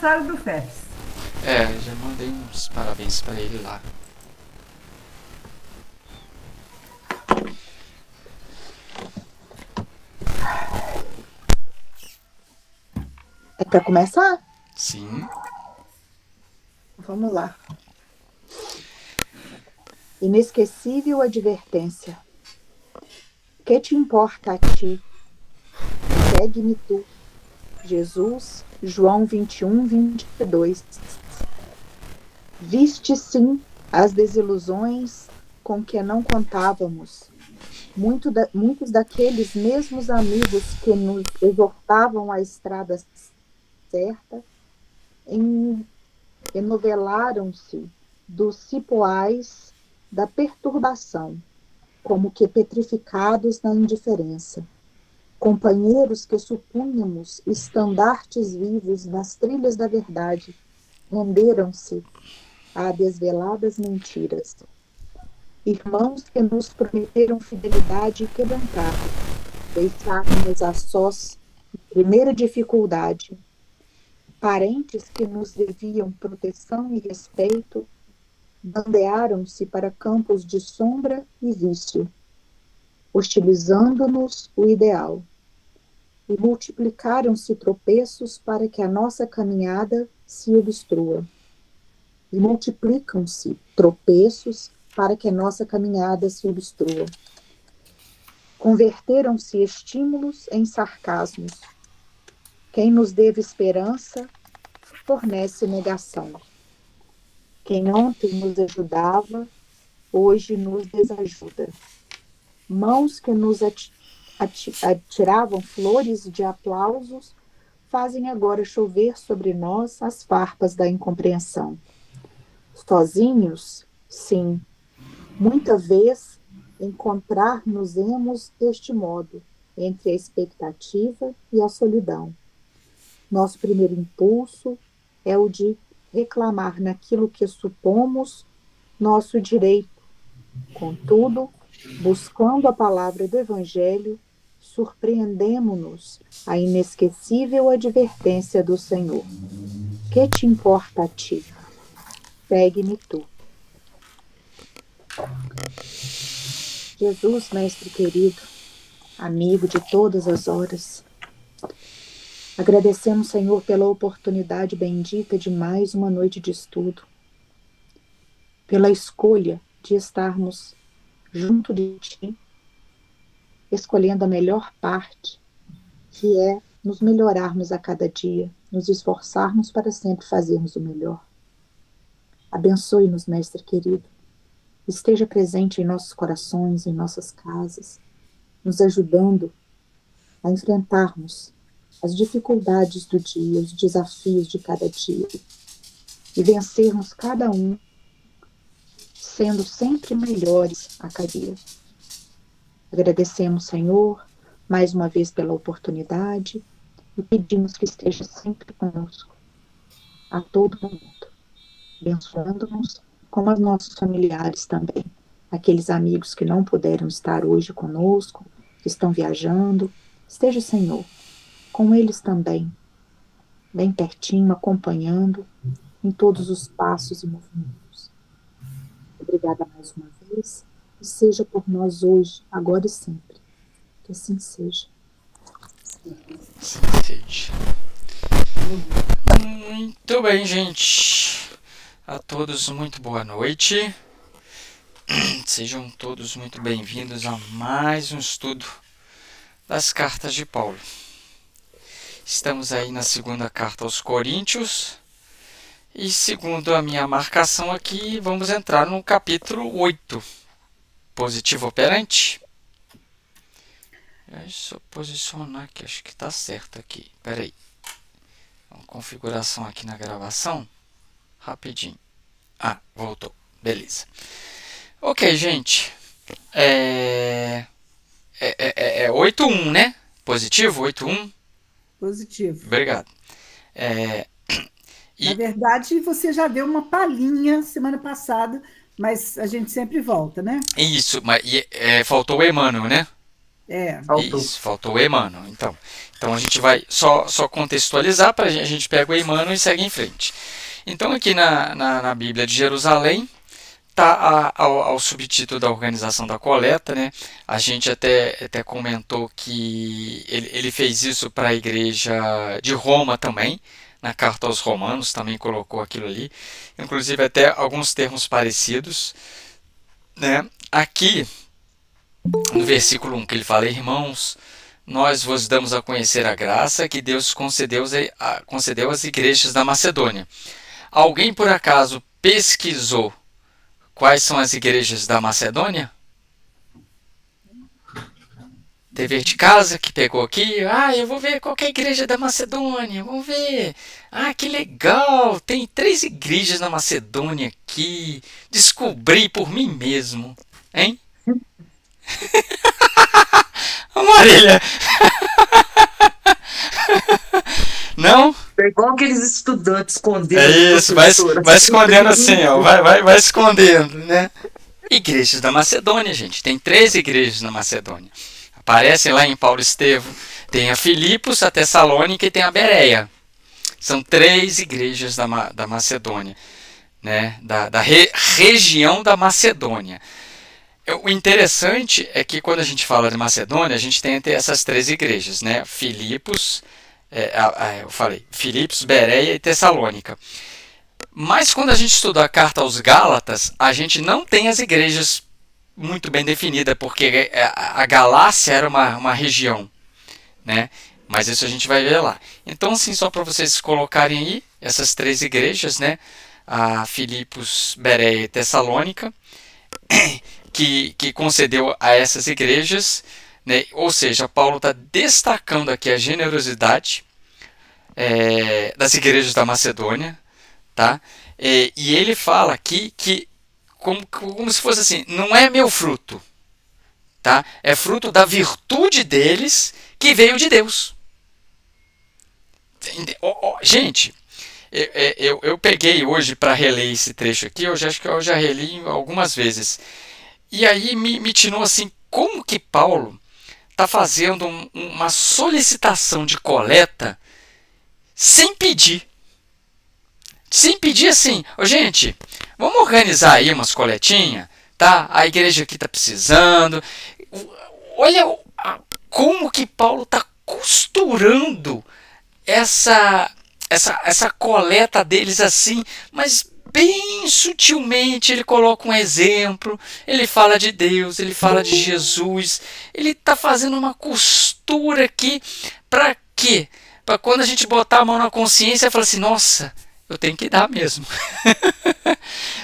aniversário do Fefs. Já mandei uns parabéns pra ele lá. É para começar? Sim. Vamos lá. Inesquecível advertência. Que te importa a ti? Segue-me tu. Jesus, João 21, 22. Viste sim as desilusões com que não contávamos. Muitos daqueles mesmos amigos que nos exortavam à estrada certa, enovelaram-se dos cipoais da perturbação, como que petrificados na indiferença. Companheiros que supunhamos estandartes vivos nas trilhas da verdade, renderam-se a desveladas mentiras. Irmãos que nos prometeram fidelidade e quebrantaram, deixaram-nos a sós na primeira dificuldade. Parentes que nos deviam proteção e respeito, bandearam-se para campos de sombra e vício, hostilizando-nos o ideal. E multiplicaram-se tropeços para que a nossa caminhada se obstrua. E multiplicam-se tropeços para que a nossa caminhada se obstrua. Converteram-se estímulos em sarcasmos. Quem nos deve esperança, fornece negação. Quem ontem nos ajudava, hoje nos desajuda. Mãos que nos atiravam flores de aplausos, fazem agora chover sobre nós as farpas da incompreensão. Sozinhos, sim, muita vez encontrar-nos-emos deste modo, entre a expectativa e a solidão. Nosso primeiro impulso é o de reclamar naquilo que supomos nosso direito. Contudo, buscando a palavra do Evangelho, surpreendemo-nos a inesquecível advertência do Senhor. Que te importa a ti? Segue-me tu. Jesus, mestre querido, amigo de todas as horas, agradecemos, Senhor, pela oportunidade bendita de mais uma noite de estudo, pela escolha de estarmos junto de Ti, escolhendo a melhor parte, que é nos melhorarmos a cada dia, nos esforçarmos para sempre fazermos o melhor. Abençoe-nos, mestre querido. Esteja presente em nossos corações, em nossas casas, nos ajudando a enfrentarmos as dificuldades do dia, os desafios de cada dia e vencermos cada um, sendo sempre melhores a cada dia. Agradecemos, Senhor, mais uma vez pela oportunidade e pedimos que esteja sempre conosco, a todo momento, abençoando-nos como os nossos familiares também, aqueles amigos que não puderam estar hoje conosco, que estão viajando. Esteja, Senhor, com eles também, bem pertinho, acompanhando em todos os passos e movimentos. Obrigada mais uma vez, e seja por nós hoje, agora e sempre. Que assim seja. Assim seja. Muito bem, gente. A todos, muito boa noite. Sejam todos muito bem-vindos a mais um estudo das cartas de Paulo. Estamos aí na segunda carta aos Coríntios. E segundo a minha marcação aqui, vamos entrar no capítulo 8. Positivo operante. Deixa eu posicionar aqui, acho que está certo aqui. Espera aí. Uma configuração aqui na gravação. Rapidinho. Voltou. Beleza. Ok, gente. É 8.1, né? Positivo, 8.1. Positivo. Obrigado. Na verdade, você já deu uma palhinha semana passada, mas a gente sempre volta, né? Isso, mas faltou o Emmanuel, né? Faltou. Isso, faltou o Emmanuel. Então a gente vai só contextualizar, para a gente pega o Emmanuel e segue em frente. Então aqui na Bíblia de Jerusalém está ao subtítulo da organização da coleta, né? A gente até comentou que ele fez isso para a igreja de Roma também, na carta aos Romanos também colocou aquilo ali, inclusive até alguns termos parecidos, né? Aqui no versículo 1 que ele fala: irmãos, nós vos damos a conhecer a graça que Deus concedeu às igrejas da Macedônia. Alguém por acaso pesquisou quais são as igrejas da Macedônia? Dever de casa que pegou aqui. Eu vou ver qual que é a igreja da Macedônia. Vamos ver. Que legal. Tem 3 igrejas na Macedônia aqui. Descobri por mim mesmo. Hein? Marília. Não? É igual aqueles estudantes escondendo. É isso, vai escondendo assim, ó. Vai escondendo, né? Igrejas da Macedônia, gente. Tem 3 igrejas na Macedônia. Aparecem lá em Paulo Estevo. Tem a Filipos, a Tessalônica e tem a Bereia. São 3 igrejas da Macedônia, né? Da região da Macedônia. O interessante é que quando a gente fala de Macedônia, a gente tem essas 3 igrejas, né? Filipos, eu falei, Filipos, Bereia e Tessalônica. Mas quando a gente estuda a carta aos Gálatas, a gente não tem as igrejas muito bem definida, porque a Galácia era uma região, né? Mas isso a gente vai ver lá. Então, assim, só para vocês colocarem aí essas 3 igrejas, né? A Filipos, Bereia e Tessalônica, que concedeu a essas igrejas, né? Ou seja, Paulo está destacando aqui a generosidade das igrejas da Macedônia, tá? E ele fala aqui que como se fosse assim, não é meu fruto, tá? É fruto da virtude deles que veio de Deus. Gente, eu peguei hoje para reler esse trecho aqui, eu acho que eu já reli algumas vezes. E aí me tirou assim, como que Paulo está fazendo uma solicitação de coleta sem pedir. Sem pedir assim, gente, vamos organizar aí umas coletinhas, tá? A igreja aqui está precisando. Olha como que Paulo está costurando essa coleta deles assim, mas bem sutilmente ele coloca um exemplo, ele fala de Deus, ele fala de Jesus, ele está fazendo uma costura aqui, para quê? Para quando a gente botar a mão na consciência e falar assim, nossa, eu tenho que dar mesmo.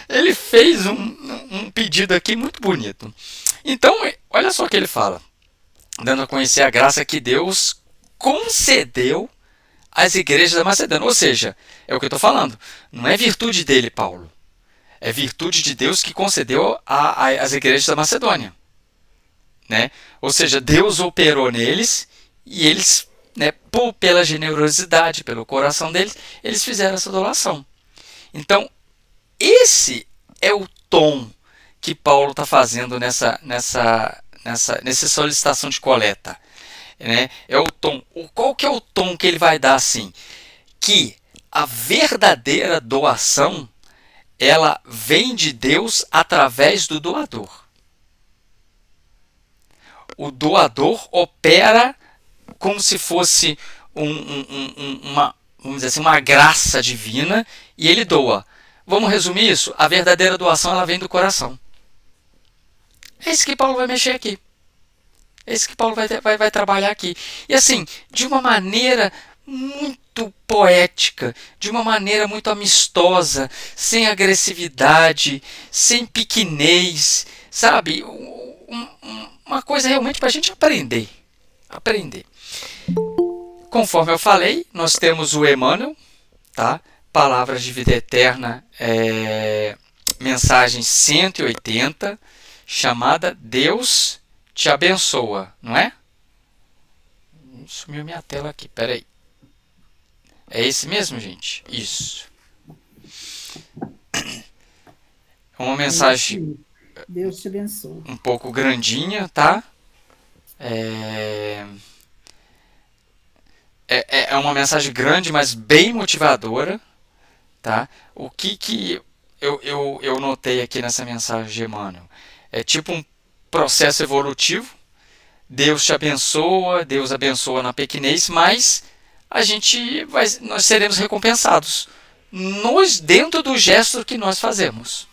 Ele fez um pedido aqui muito bonito. Então, olha só o que ele fala, dando a conhecer a graça que Deus concedeu às igrejas da Macedônia. Ou seja, é o que eu estou falando, não é virtude dele, Paulo. É virtude de Deus que concedeu às igrejas da Macedônia, né? Ou seja, Deus operou neles e eles, né, pela generosidade, pelo coração deles, eles fizeram essa doação. Então, esse é o tom que Paulo está fazendo nessa solicitação de coleta, né? É o tom. Qual que é o tom que ele vai dar assim? Que a verdadeira doação, ela vem de Deus através do doador. O doador opera como se fosse vamos dizer assim, uma graça divina, e ele doa. Vamos resumir isso? A verdadeira doação, ela vem do coração. É isso que Paulo vai mexer aqui. É isso que Paulo vai trabalhar aqui. E assim, de uma maneira muito poética, de uma maneira muito amistosa, sem agressividade, sem pequenez, sabe? Uma coisa realmente para a gente aprender. Conforme eu falei, nós temos o Emmanuel, tá? Palavras de Vida Eterna, mensagem 180, chamada Deus te abençoa, não é? Sumiu minha tela aqui, peraí. É esse mesmo, gente? Isso. É uma mensagem Deus te abençoe. um pouco grandinha, tá? É, é uma mensagem grande, mas bem motivadora, tá? O que eu notei aqui nessa mensagem de Emmanuel? É tipo um processo evolutivo. Deus te abençoa, Deus abençoa na pequenez, mas nós seremos recompensados dentro do gesto que nós fazemos.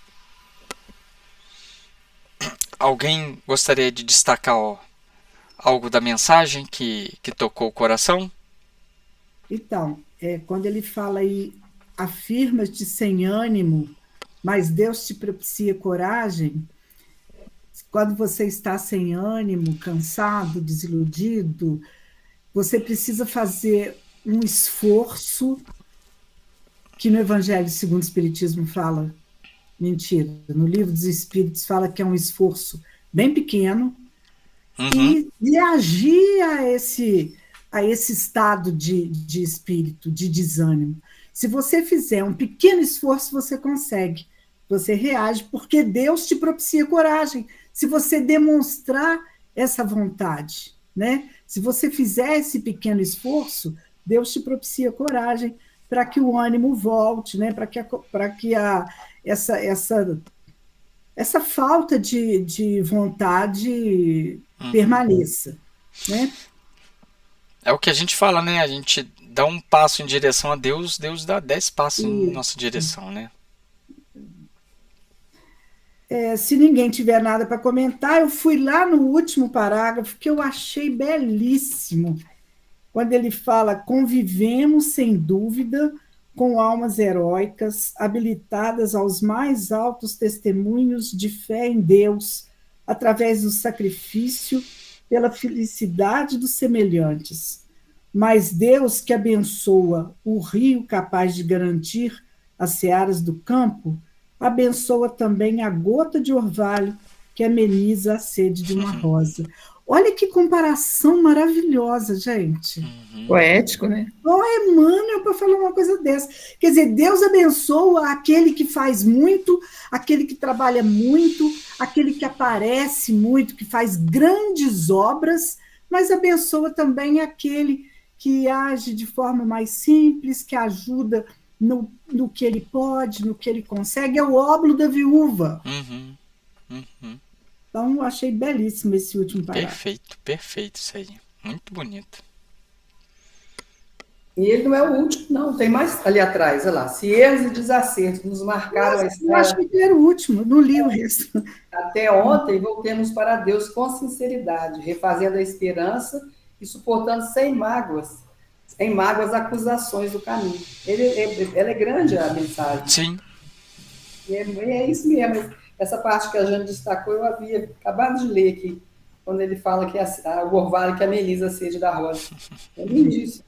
Alguém gostaria de destacar algo da mensagem que tocou o coração? Então, quando ele fala aí, afirmas-te sem ânimo, mas Deus te propicia coragem. Quando você está sem ânimo, cansado, desiludido, você precisa fazer um esforço que no Evangelho segundo o Espiritismo fala, mentira, no Livro dos Espíritos fala que é um esforço bem pequeno, Uhum. e agir a esse estado de espírito, de desânimo. Se você fizer um pequeno esforço, você consegue. Você reage, porque Deus te propicia coragem. Se você demonstrar essa vontade, né? Se você fizer esse pequeno esforço, Deus te propicia coragem para que o ânimo volte, né? Para que essa falta de vontade permaneça, né? É o que a gente fala, né? A gente dá um passo em direção a Deus, Deus dá 10 passos em E nossa direção, né? se ninguém tiver nada para comentar, eu fui lá no último parágrafo que eu achei belíssimo, quando ele fala: convivemos sem dúvida com almas heróicas, habilitadas aos mais altos testemunhos de fé em Deus, através do sacrifício pela felicidade dos semelhantes. Mas Deus, que abençoa o rio capaz de garantir as searas do campo, abençoa também a gota de orvalho que ameniza a sede de uma rosa. Olha que comparação maravilhosa, gente. Poético, né? Emmanuel para falar uma coisa dessa. Quer dizer, Deus abençoa aquele que faz muito, aquele que trabalha muito, aquele que aparece muito, que faz grandes obras, mas abençoa também aquele que age de forma mais simples, que ajuda no que ele pode, no que ele consegue. É o óbolo da viúva. Uhum. Uhum. Então, eu achei belíssimo esse último parágrafo. Perfeito, perfeito isso aí. Muito bonito. E ele não é o último, não. Tem mais ali atrás, olha lá. Se erros e desacertos nos marcaram a Eu estrada achei que ele era o último, não li o resto. até ontem, voltemos para Deus com sinceridade, refazendo a esperança e suportando sem mágoas acusações do caminho. Ela é grande a mensagem. Sim. E é isso mesmo. Essa parte que a Jane destacou, eu havia acabado de ler aqui, quando ele fala que o orvalho que ameniza a sede da rosa. É lindíssimo.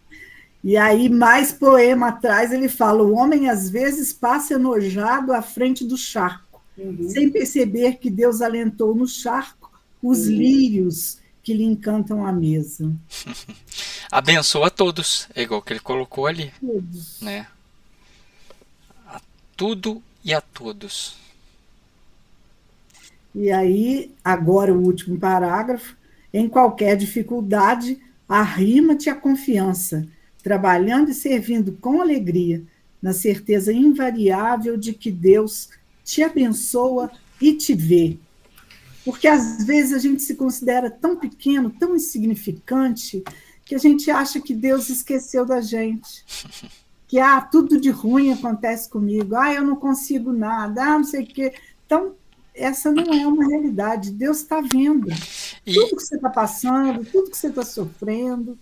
E aí, mais poema atrás, ele fala: o homem às vezes passa enojado à frente do charco, sem perceber que Deus alentou no charco os lírios que lhe encantam a mesa. Abençoa a todos, é igual que ele colocou ali, Todos. né? A tudo e a todos. E aí, agora o último parágrafo: em qualquer dificuldade, arrima-te à confiança, trabalhando e servindo com alegria, na certeza invariável de que Deus te abençoa e te vê. Porque às vezes a gente se considera tão pequeno, tão insignificante, que a gente acha que Deus esqueceu da gente. Que tudo de ruim acontece comigo, eu não consigo nada, não sei o quê. Então, essa não é uma realidade. Deus está vendo tudo que você está passando, tudo que você está sofrendo.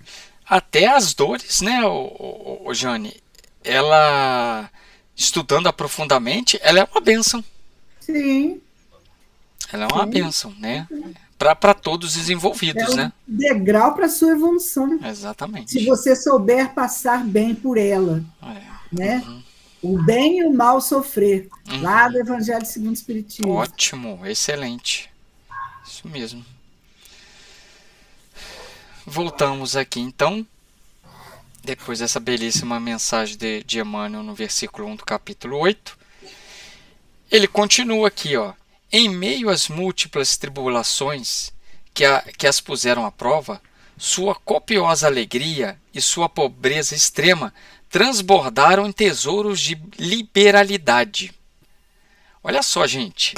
Até as dores, né, Jane? Ela, estudando profundamente, ela é uma bênção. Sim. Ela é uma bênção, né? Para todos os envolvidos, né? Degrau para a sua evolução. Exatamente. Se você souber passar bem por ela, né? O bem e o mal sofrer, lá do Evangelho segundo o Espiritismo. Ótimo, excelente. Isso mesmo. Voltamos aqui, então, depois dessa belíssima mensagem de Emmanuel no versículo 1 do capítulo 8. Ele continua aqui, ó. Em meio às múltiplas tribulações que as puseram à prova, sua copiosa alegria e sua pobreza extrema transbordaram em tesouros de liberalidade. Olha só, gente.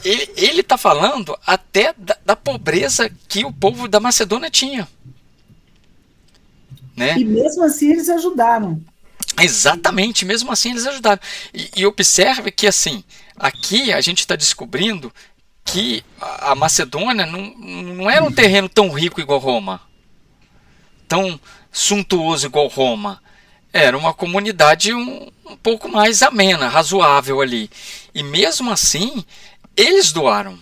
Ele está falando até da pobreza que o povo da Macedônia tinha. Né? E mesmo assim eles ajudaram. Exatamente, mesmo assim eles ajudaram. E observe que assim, aqui a gente está descobrindo que a Macedônia não era um terreno tão rico igual Roma, tão suntuoso igual Roma. Era uma comunidade um pouco mais amena, razoável ali. E mesmo assim, eles doaram.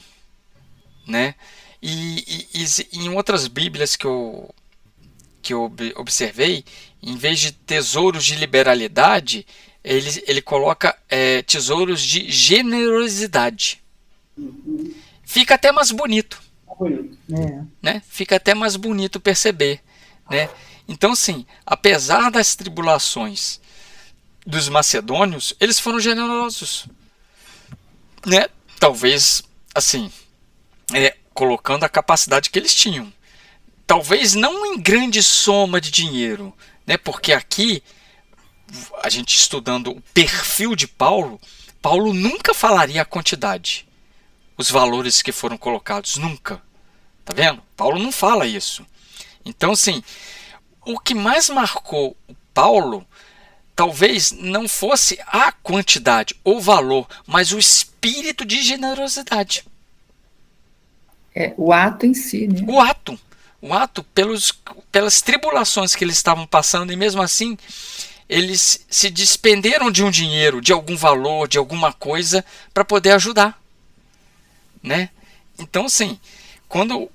Né? E em outras bíblias que eu observei, em vez de tesouros de liberalidade, ele coloca tesouros de generosidade. Fica até mais bonito. Né? Fica até mais bonito perceber. Né? Então, sim, apesar das tribulações dos macedônios, eles foram generosos. Né? Talvez, assim, colocando a capacidade que eles tinham. Talvez não em grande soma de dinheiro, né? Porque aqui, a gente estudando o perfil de Paulo, Paulo nunca falaria a quantidade, os valores que foram colocados, nunca. Tá vendo? Paulo não fala isso. Então, sim, o que mais marcou o Paulo talvez não fosse a quantidade, o valor, mas o espírito de generosidade. O ato em si, né? O ato pelas tribulações que eles estavam passando, e mesmo assim eles se despenderam de um dinheiro, de algum valor, de alguma coisa para poder ajudar. Né? Então, sim, quando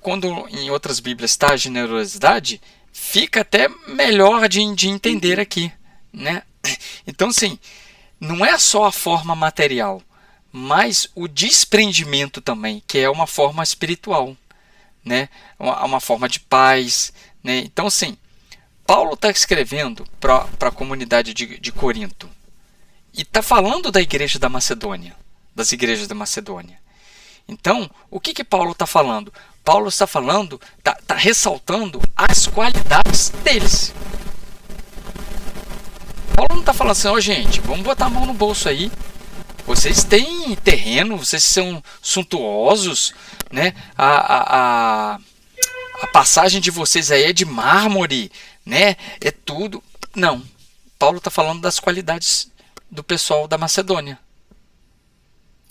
em outras bíblias está a generosidade, fica até melhor de entender aqui. Né? Então, sim, não é só a forma material, mas o desprendimento também, que é uma forma espiritual. Né? Uma forma de paz. Né? Então, sim, Paulo está escrevendo para a comunidade de Corinto e está falando da igreja da Macedônia, das igrejas da Macedônia. Então, o que Paulo está falando? Paulo está falando, está ressaltando as qualidades deles. Paulo não está falando assim, gente, vamos botar a mão no bolso aí. Vocês têm terreno, vocês são suntuosos, né? A passagem de vocês aí é de mármore, né? É tudo. Não. Paulo está falando das qualidades do pessoal da Macedônia.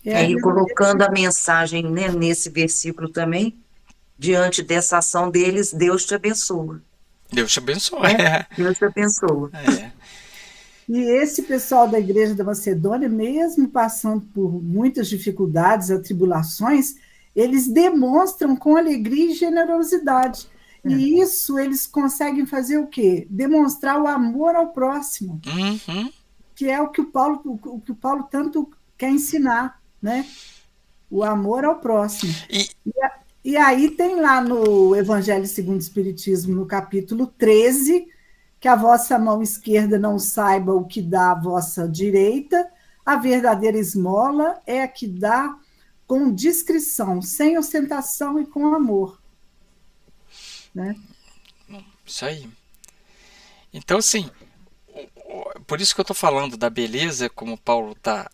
E colocando a mensagem, né, nesse versículo também, diante dessa ação deles, Deus te abençoa. Deus te abençoa. Deus te abençoa. E esse pessoal da igreja da Macedônia, mesmo passando por muitas dificuldades, atribulações, eles demonstram com alegria e generosidade. E isso eles conseguem fazer o quê? Demonstrar o amor ao próximo, que é o que o Paulo tanto quer ensinar, né? O amor ao próximo. E aí tem lá no Evangelho segundo o Espiritismo, no capítulo 13, que a vossa mão esquerda não saiba o que dá a vossa direita, a verdadeira esmola é a que dá com discrição, sem ostentação e com amor. Né? Isso aí. Então, assim, por isso que eu estou falando da beleza, como Paulo está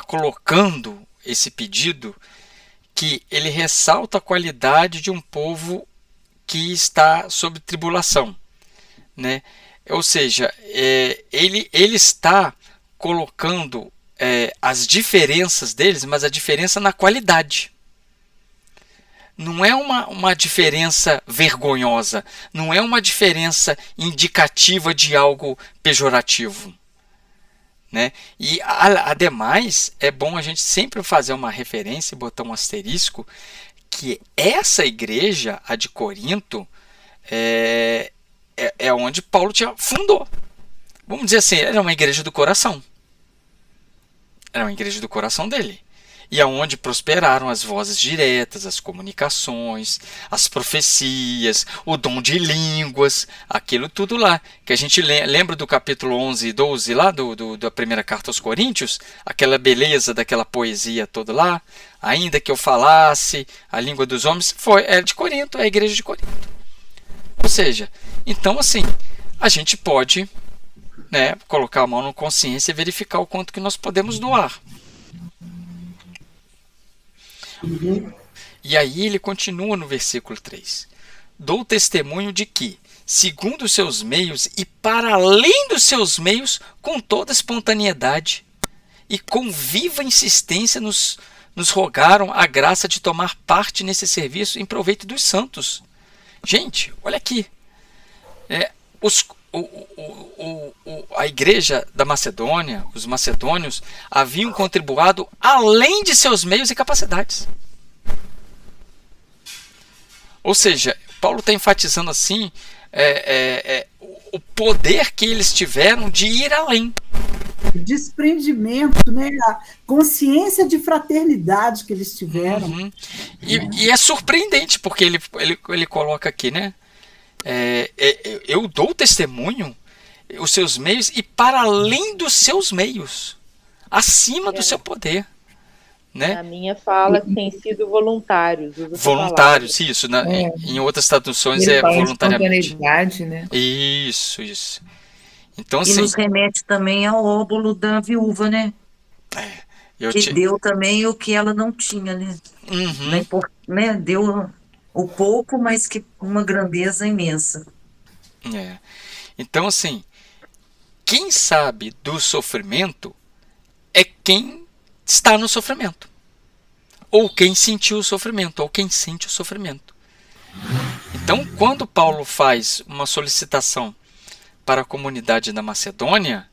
colocando esse pedido, que ele ressalta a qualidade de um povo que está sob tribulação. Né? Ou seja, ele está colocando as diferenças deles, mas a diferença na qualidade. Não é uma diferença vergonhosa, não é uma diferença indicativa de algo pejorativo. Né? E, ademais, é bom a gente sempre fazer uma referência e botar um asterisco, que essa igreja, a de Corinto, é onde Paulo fundou. Vamos dizer assim, era uma igreja do coração. Era uma igreja do coração dele. e aonde prosperaram as vozes diretas, as comunicações, as profecias, o dom de línguas, aquilo tudo lá, que a gente lembra do capítulo 11 e 12 lá, da primeira carta aos Coríntios, aquela beleza daquela poesia toda lá, ainda que eu falasse a língua dos homens, é de Corinto, é a igreja de Corinto. Ou seja, então assim, a gente pode, né, colocar a mão na consciência e verificar o quanto que nós podemos doar. E aí ele continua no versículo 3. Dou testemunho de que, segundo os seus meios e para além dos seus meios, com toda espontaneidade e com viva insistência nos rogaram a graça de tomar parte nesse serviço em proveito dos santos. Gente, olha aqui. A igreja da Macedônia, os macedônios, haviam contribuído além de seus meios e capacidades. Ou seja, Paulo está enfatizando assim o poder que eles tiveram de ir além. Desprendimento, né? A consciência de fraternidade que eles tiveram. Uhum. E é surpreendente, porque ele coloca aqui, né? Eu dou testemunho, os seus meios, e para além dos seus meios, acima do seu poder. Né? Na minha fala tem sido voluntários. Voluntários, isso. Em outras traduções é voluntariamente. Né? Isso. Então, e nos remete também ao óbolo da viúva, né? Que deu também o que ela não tinha, né? Uhum. Né? Deu o pouco, mas que uma grandeza imensa. Então, assim, quem sabe do sofrimento é quem está no sofrimento. Ou quem sentiu o sofrimento, ou quem sente o sofrimento. Então, quando Paulo faz uma solicitação para a comunidade da Macedônia,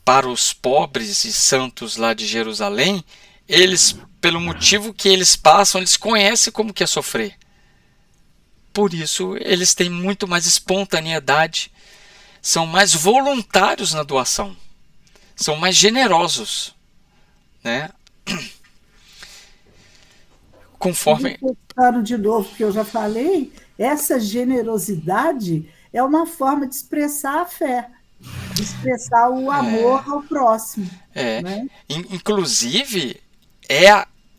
para os pobres e santos lá de Jerusalém, eles, pelo motivo que eles passam, eles conhecem como que é sofrer. Por isso, eles têm muito mais espontaneidade, são mais voluntários na doação, são mais generosos, né? Conforme... De novo, que eu já falei, essa generosidade é uma forma de expressar a fé, de expressar o amor ao próximo. Né? Inclusive,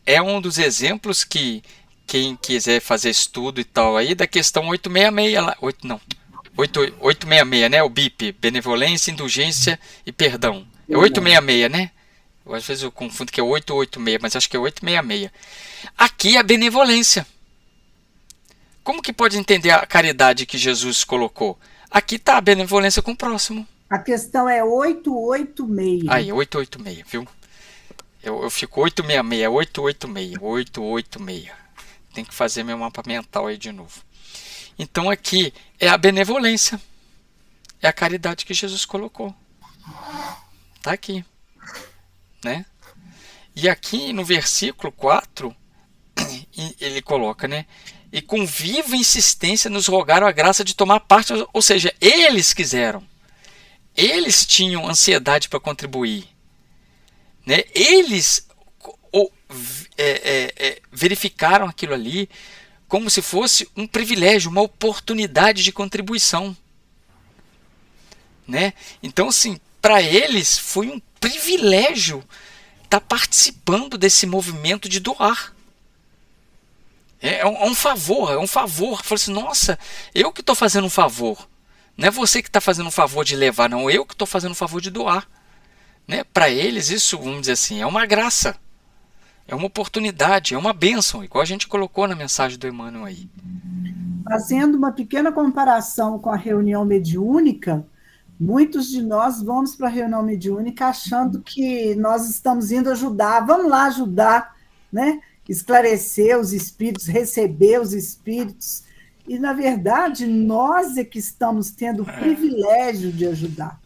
é um dos exemplos que quem quiser fazer estudo e tal aí, da questão 866 lá, 866, né? O BIP, benevolência, indulgência e perdão. É 866, né? Às vezes eu confundo que é 886, mas acho que é 866. Aqui é a benevolência. Como que pode entender a caridade que Jesus colocou? Aqui está a benevolência com o próximo. A questão é 886. Aí, 886, viu? Eu fico 866, 886, 886. Tem que fazer meu mapa mental aí de novo. Então aqui é a benevolência. É a caridade que Jesus colocou. Está aqui. Né? E aqui no versículo 4, ele coloca, né? E com viva insistência nos rogaram a graça de tomar parte, ou seja, eles quiseram. Eles tinham ansiedade para contribuir. Né? Eles verificaram aquilo ali como se fosse um privilégio, uma oportunidade de contribuição. Né? Então, assim, para eles foi um privilégio estar participando desse movimento de doar. É um favor, Fala assim, nossa, eu que estou fazendo um favor. Não é você que está fazendo um favor de levar, não, eu que estou fazendo um favor de doar. Né? Para eles, isso, vamos dizer assim, é uma graça. É uma oportunidade, é uma bênção, igual a gente colocou na mensagem do Emmanuel aí. Fazendo uma pequena comparação com a reunião mediúnica, muitos de nós vamos para a reunião mediúnica achando que nós estamos indo ajudar, vamos lá ajudar, né? Esclarecer os espíritos, receber os espíritos, e, na verdade, nós é que estamos tendo o privilégio de ajudar.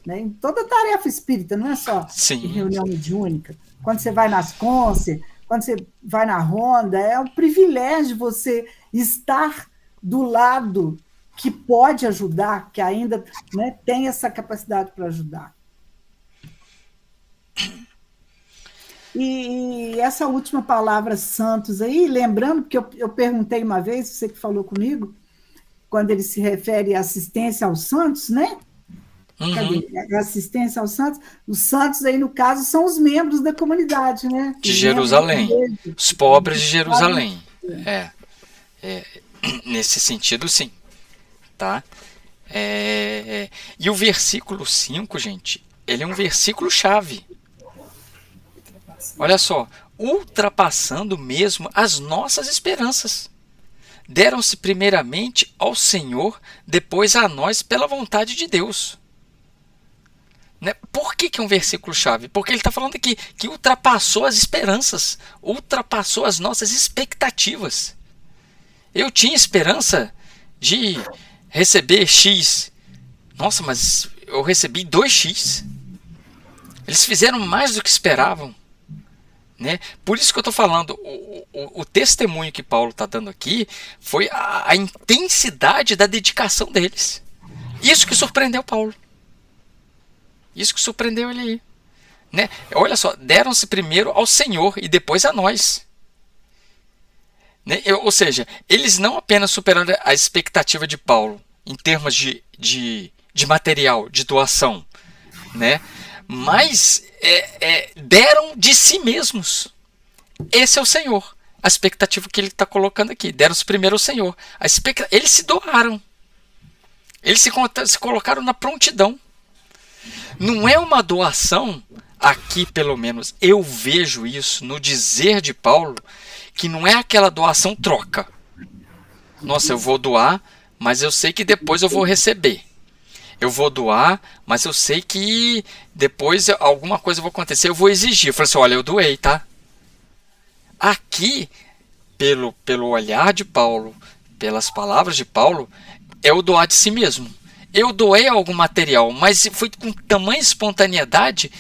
Né? Em toda tarefa espírita, não é só em reunião mediúnica. Quando você vai nas concer, quando você vai na ronda, é um privilégio você estar do lado que pode ajudar, que ainda, né, tem essa capacidade para ajudar. E essa última palavra santos aí, lembrando, porque eu perguntei uma vez, você que falou comigo, quando ele se refere à assistência aos santos, né? Cadê? Assistência aos santos. Os santos aí, no caso, são os membros da comunidade, né? De Jerusalém. Os pobres de Jerusalém. Nesse sentido, sim. Tá? E o versículo 5, gente, ele é um versículo chave. Olha só. Ultrapassando mesmo as nossas esperanças. Deram-se primeiramente ao Senhor, depois a nós pela vontade de Deus. Né? Por que é um versículo-chave? Porque ele está falando aqui que ultrapassou as esperanças, ultrapassou as nossas expectativas. Eu tinha esperança de receber X. Nossa, mas eu recebi 2X. Eles fizeram mais do que esperavam. Né? Por isso que eu estou falando, o testemunho que Paulo está dando aqui foi a intensidade da dedicação deles. Isso que surpreendeu Paulo. Isso que surpreendeu ele aí. Né? Olha só, deram-se primeiro ao Senhor e depois a nós. Né? Ou seja, eles não apenas superaram a expectativa de Paulo em termos de material, de doação, né? Mas deram de si mesmos. Esse é o Senhor. A expectativa que ele está colocando aqui. Deram-se primeiro ao Senhor. Eles se doaram. Eles se colocaram na prontidão. Não é uma doação, aqui pelo menos eu vejo isso no dizer de Paulo, que não é aquela doação troca. Nossa, eu vou doar, mas eu sei que depois eu vou receber. Eu vou doar, mas eu sei que depois alguma coisa vai acontecer, eu vou exigir. Eu falei assim, olha, eu doei, tá? Aqui, pelo olhar de Paulo, pelas palavras de Paulo, é o doar de si mesmo. Eu doei algum material, mas foi com tamanha espontaneidade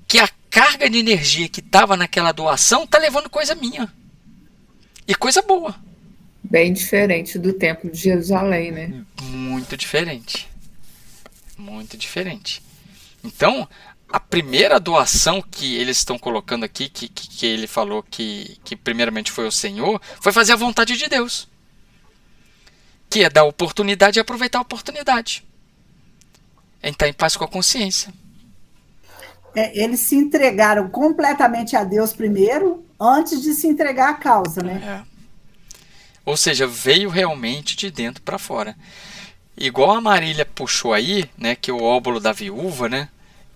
que a carga de energia que estava naquela doação está levando coisa minha. E coisa boa. Bem diferente do Templo de Jerusalém, né? Muito diferente. Muito diferente. Então, a primeira doação que eles estão colocando aqui, que ele falou que primeiramente foi o Senhor, foi fazer a vontade de Deus. Que é dar oportunidade e aproveitar a oportunidade. É estar em paz com a consciência. Eles se entregaram completamente a Deus primeiro, antes de se entregar à causa, né? Ou seja, veio realmente de dentro para fora. Igual a Marília puxou aí, né, que o óbolo da viúva, né,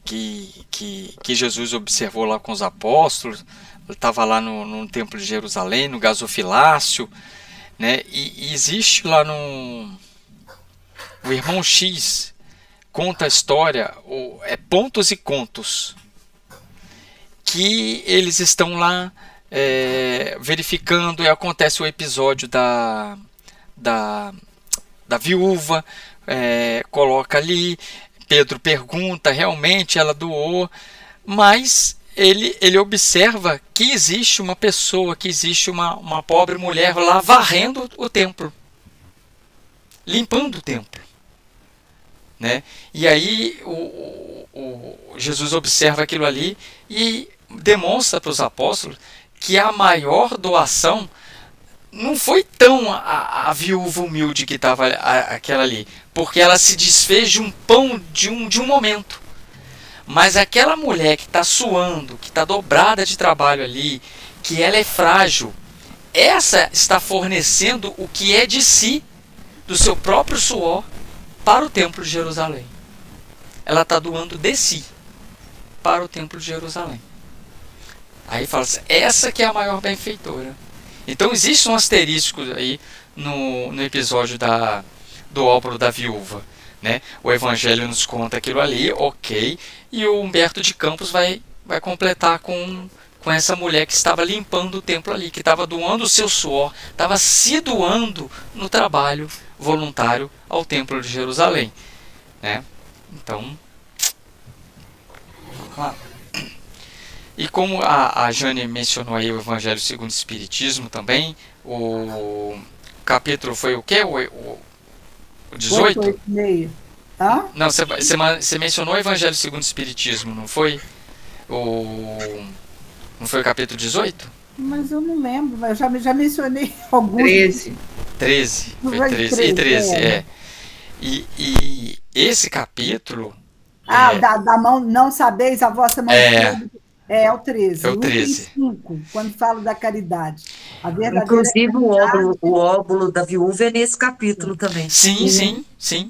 que Jesus observou lá com os apóstolos, ele estava lá no templo de Jerusalém, no gasofilácio, né, e existe lá o irmão X conta a história, Pontos e Contos, que eles estão lá verificando, e acontece o episódio da viúva, coloca ali, Pedro pergunta, realmente ela doou, mas ele observa que existe uma pessoa, que existe uma pobre mulher lá varrendo o templo, limpando o templo. Né? E aí Jesus observa aquilo ali e demonstra para os apóstolos que a maior doação não foi tão a viúva humilde que estava aquela ali, porque ela se desfez de um pão de um momento. Mas aquela mulher que está suando, que está dobrada de trabalho ali, que ela é frágil, essa está fornecendo o que é de si, do seu próprio suor, para o templo de Jerusalém. Ela está doando de si para o templo de Jerusalém. Aí fala assim, essa que é a maior benfeitora. Então existe um asterisco aí no episódio do óbolo da viúva. Né? O Evangelho nos conta aquilo ali, ok, e o Humberto de Campos vai completar com essa mulher que estava limpando o templo ali, que estava doando o seu suor, estava se doando no trabalho voluntário ao templo de Jerusalém. Né? Então, e como a Jane mencionou aí o Evangelho segundo o Espiritismo também, o capítulo foi o quê? O 18? 8,5. Tá? Não, você mencionou o Evangelho segundo o Espiritismo, não foi? Não foi o capítulo 18? Mas eu não lembro, mas eu já mencionei alguns. 13. 13. Foi Vai 13. E 13, é. é. E esse capítulo. Da mão, não sabeis a vossa mão esquerda. É o 13. É o 13. 5, quando falo da caridade. A verdadeira Inclusive, caridade. o óbolo da viúva é nesse capítulo também. Sim.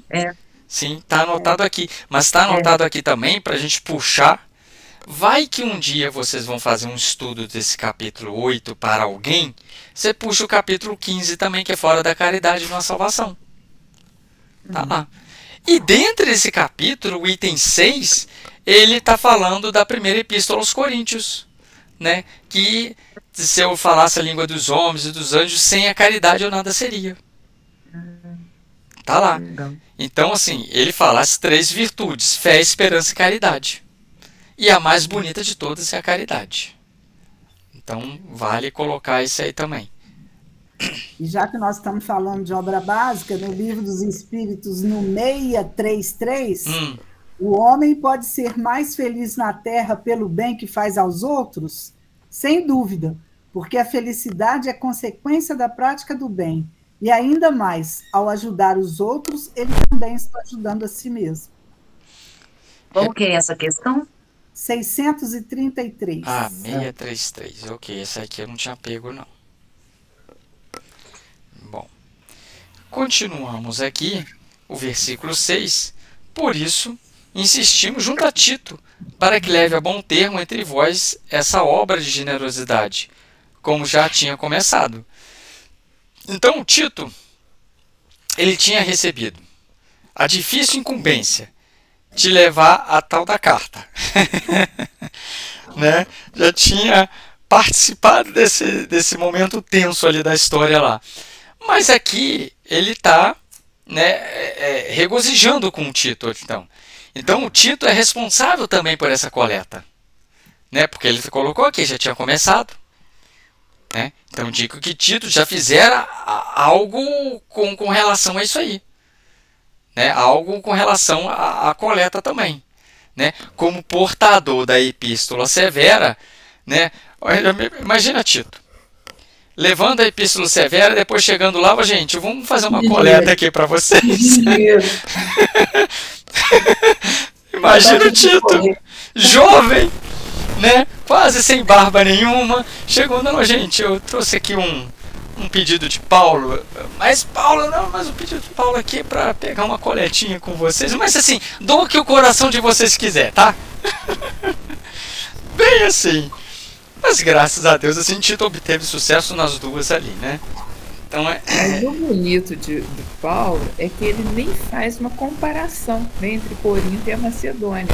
É. Sim, tá anotado aqui. Mas tá anotado aqui também para a gente puxar. Vai que um dia vocês vão fazer um estudo desse capítulo 8 para alguém, você puxa o capítulo 15 também, que é fora da caridade na salvação. Tá lá. E dentro desse capítulo, o item 6, ele está falando da primeira epístola aos Coríntios, né? Que se eu falasse a língua dos homens e dos anjos, sem a caridade eu nada seria. Tá lá. Então, assim, ele fala as 3 virtudes: fé, esperança e caridade. E a mais bonita de todas é a caridade. Então, vale colocar isso aí também. E já que nós estamos falando de obra básica, no Livro dos Espíritos, no 633, o homem pode ser mais feliz na terra pelo bem que faz aos outros? Sem dúvida, porque a felicidade é consequência da prática do bem. E ainda mais, ao ajudar os outros, ele também está ajudando a si mesmo. Qual que é essa questão? 633. 633. Ok, essa aqui eu não tinha pego, não. Bom, continuamos aqui, o versículo 6. Por isso, insistimos junto a Tito, para que leve a bom termo entre vós essa obra de generosidade, como já tinha começado. Então, Tito, ele tinha recebido a difícil incumbência de levar a tal da carta. Né? Já tinha participado desse momento tenso ali da história lá. Mas aqui ele está, né, regozijando com o Tito. Então o Tito é responsável também por essa coleta. Né? Porque ele colocou aqui, já tinha começado. Né? Então digo que Tito já fizera algo com relação a isso aí. Né? Algo com relação à coleta também. Né? Como portador da epístola severa, né? Imagina Tito levando a epístola severa, depois chegando lá, gente, vamos fazer uma coleta aqui para vocês. Imagina o Tito, jovem, né? Quase sem barba nenhuma, chegou, não, gente, eu trouxe aqui um pedido de Paulo, mas o pedido de Paulo aqui é para pegar uma coletinha com vocês, mas assim, dou o que o coração de vocês quiser, tá? Bem assim. Mas graças a Deus, assim, Tito obteve sucesso nas duas ali, né? Então Mas o bonito de Paulo é que ele nem faz uma comparação, né, entre Corinto e a Macedônia.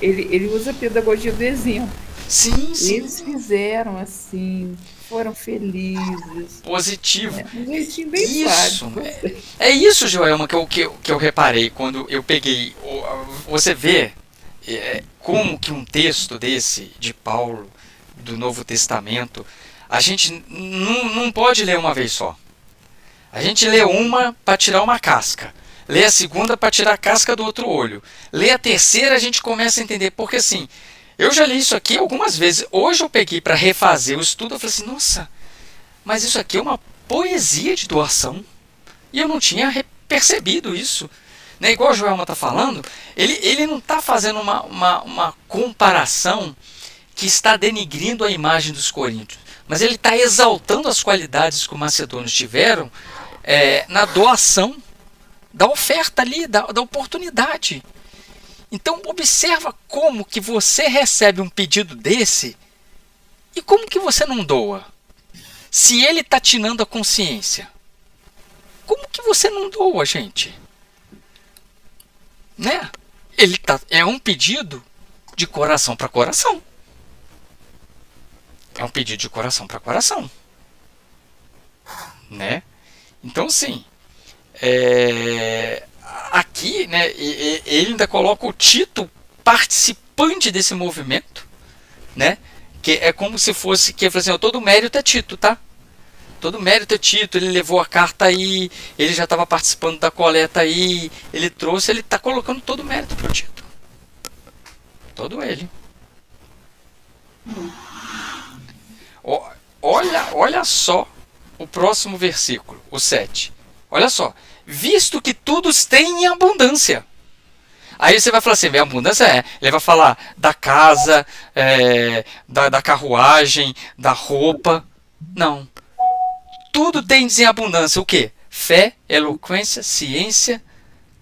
Ele usa a pedagogia do exemplo. Sim. Eles fizeram assim, foram felizes. Positivo. Um jeitinho bem Isso. claro. É isso, Joelma, que eu reparei quando eu peguei. Você vê como que um texto desse, de Paulo, do Novo Testamento, a gente não pode ler uma vez só. A gente lê uma para tirar uma casca. Lê a segunda para tirar a casca do outro olho. Lê a terceira, a gente começa a entender. Porque assim, eu já li isso aqui algumas vezes. Hoje eu peguei para refazer o estudo. Eu falei assim, nossa, mas isso aqui é uma poesia de doação. E eu não tinha percebido isso. Né? Igual o Joelma está falando, ele não está fazendo uma comparação que está denigrindo a imagem dos coríntios. Mas ele está exaltando as qualidades que os macedônios tiveram na doação, da oferta ali, da oportunidade. Então observa como que você recebe um pedido desse e como que você não doa. Se ele está tirando a consciência, como que você não doa, gente? Né? É um pedido de coração para coração. É um pedido de coração para coração. Né? Então, sim. Aqui, né, ele ainda coloca o Tito participante desse movimento. Né? Que é como se fosse que assim, todo mérito é Tito, tá? Todo mérito é Tito, ele levou a carta aí, ele já estava participando da coleta aí, ele trouxe, ele está colocando todo o mérito para o Tito. Todo ele. olha só o próximo versículo, o 7. Olha só. Visto que todos têm em abundância. Aí você vai falar assim, abundância ele vai falar da casa, da carruagem, da roupa. Não. Tudo tem em abundância. O quê? Fé, eloquência, ciência,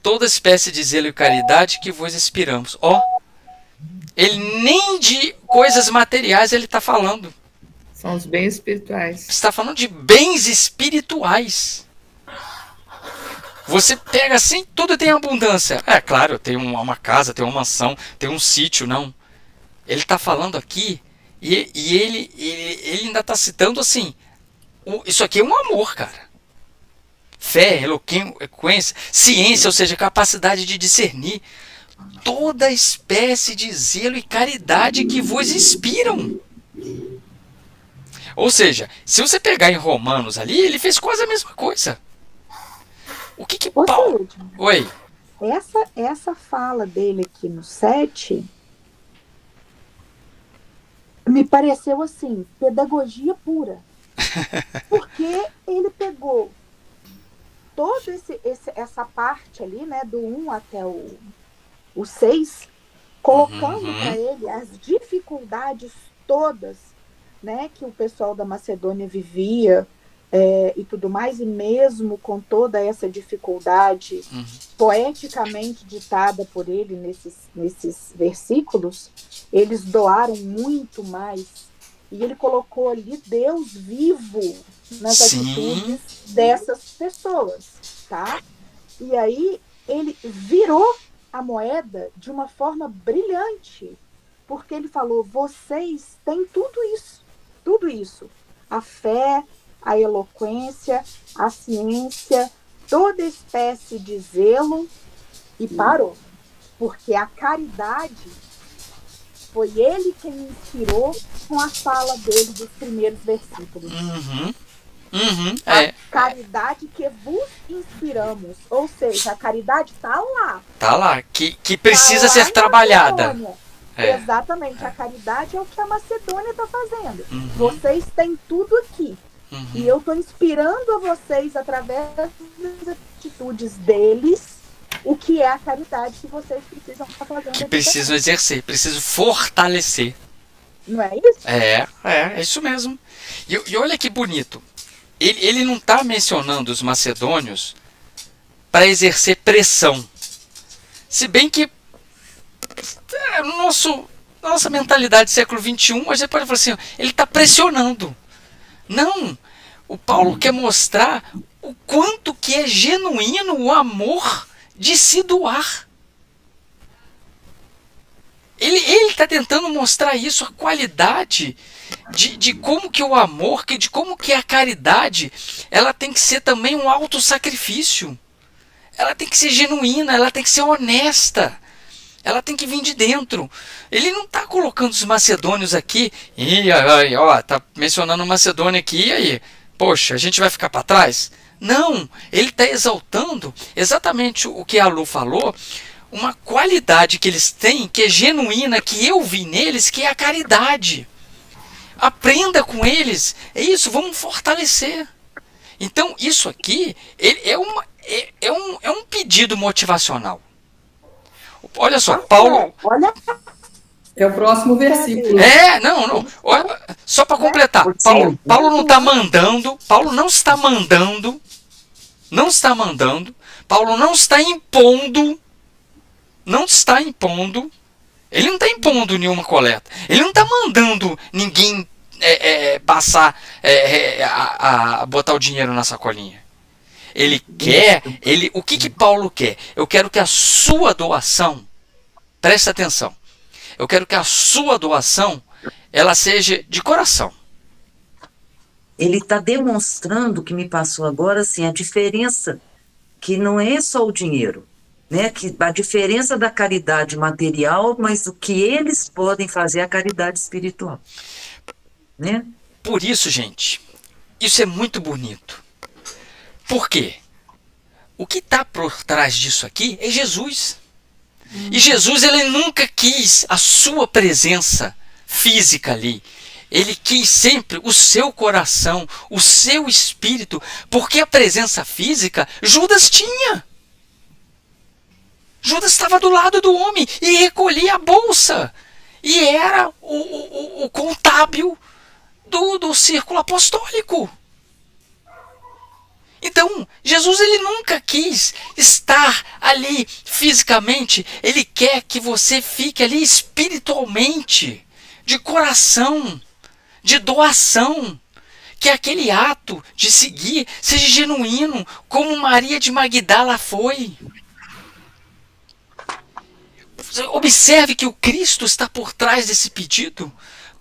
toda espécie de zelo e caridade que vos inspiramos. Ele nem de coisas materiais ele está falando. São os bens espirituais. Está falando de bens espirituais. Você pega assim, tudo tem abundância. Claro, tem uma casa, tem uma mansão, tem um sítio, não. Ele está falando aqui, e ele ainda está citando assim, isso aqui é um amor, cara. Fé, eloquência, ciência, ou seja, capacidade de discernir. Toda espécie de zelo e caridade que vos inspiram. Ou seja, se você pegar em Romanos ali, ele fez quase a mesma coisa. O que Paulo... Oi. Essa fala dele aqui no 7 me pareceu assim, pedagogia pura. Porque ele pegou toda essa parte ali, né, do 1 até o 6, colocando para ele as dificuldades todas, né, que o pessoal da Macedônia vivia, e tudo mais, e mesmo com toda essa dificuldade poeticamente ditada por ele nesses versículos, eles doaram muito mais. E ele colocou ali Deus vivo nas atitudes dessas pessoas, tá? E aí ele virou a moeda de uma forma brilhante, porque ele falou, vocês têm tudo isso, a fé, a eloquência, a ciência, toda espécie de zelo, e parou. Porque a caridade foi ele quem inspirou com a fala dele dos primeiros versículos. A caridade que vos inspiramos. Ou seja, a caridade está lá. Está lá, que precisa ser trabalhada. Exatamente, a caridade é o que a Macedônia está fazendo. Vocês têm tudo aqui. E eu estou inspirando a vocês, através das atitudes deles, o que é a caridade que vocês precisam estar fazendo. Que precisam exercer, precisam fortalecer. Não é isso? É isso mesmo. E olha que bonito. Ele não está mencionando os macedônios para exercer pressão. Se bem que nossa mentalidade do século XXI, a gente pode falar assim, ele está pressionando. Não, o Paulo quer mostrar o quanto que é genuíno o amor de se doar. Ele está tentando mostrar isso, a qualidade de como que o amor, de como que a caridade, ela tem que ser também um autossacrifício. Ela tem que ser genuína, ela tem que ser honesta. Ela tem que vir de dentro. Ele não está colocando os macedônios aqui, está mencionando Macedônia aqui, e aí, poxa, a gente vai ficar para trás? Não, ele está exaltando exatamente o que a Lu falou, uma qualidade que eles têm, que é genuína, que eu vi neles, que é a caridade. Aprenda com eles, é isso, vamos fortalecer. Então, isso aqui é um pedido motivacional. Olha só, Paulo... É o próximo versículo. Não. Só para completar. Paulo não está mandando. Paulo não está mandando. Não está mandando. Paulo não está impondo. Não está impondo. Ele não está impondo nenhuma coleta. Ele não está mandando ninguém passar a botar o dinheiro na sacolinha. Ele quer, o que Paulo quer? Eu quero que a sua doação, presta atenção, eu quero que a sua doação, ela seja de coração. Ele está demonstrando, que me passou agora, assim, a diferença, que não é só o dinheiro, né? Que a diferença da caridade material, mas o que eles podem fazer é a caridade espiritual. Né? Por isso, gente, isso é muito bonito. Por quê? O que está por trás disso aqui é Jesus. E Jesus, ele nunca quis a sua presença física ali. Ele quis sempre o seu coração, o seu espírito, porque a presença física Judas tinha. Judas estava do lado do homem e recolhia a bolsa. E era o contábil do círculo apostólico. Então, Jesus ele nunca quis estar ali fisicamente. Ele quer que você fique ali espiritualmente, de coração, de doação. Que aquele ato de seguir seja genuíno, como Maria de Magdala foi. Observe que o Cristo está por trás desse pedido,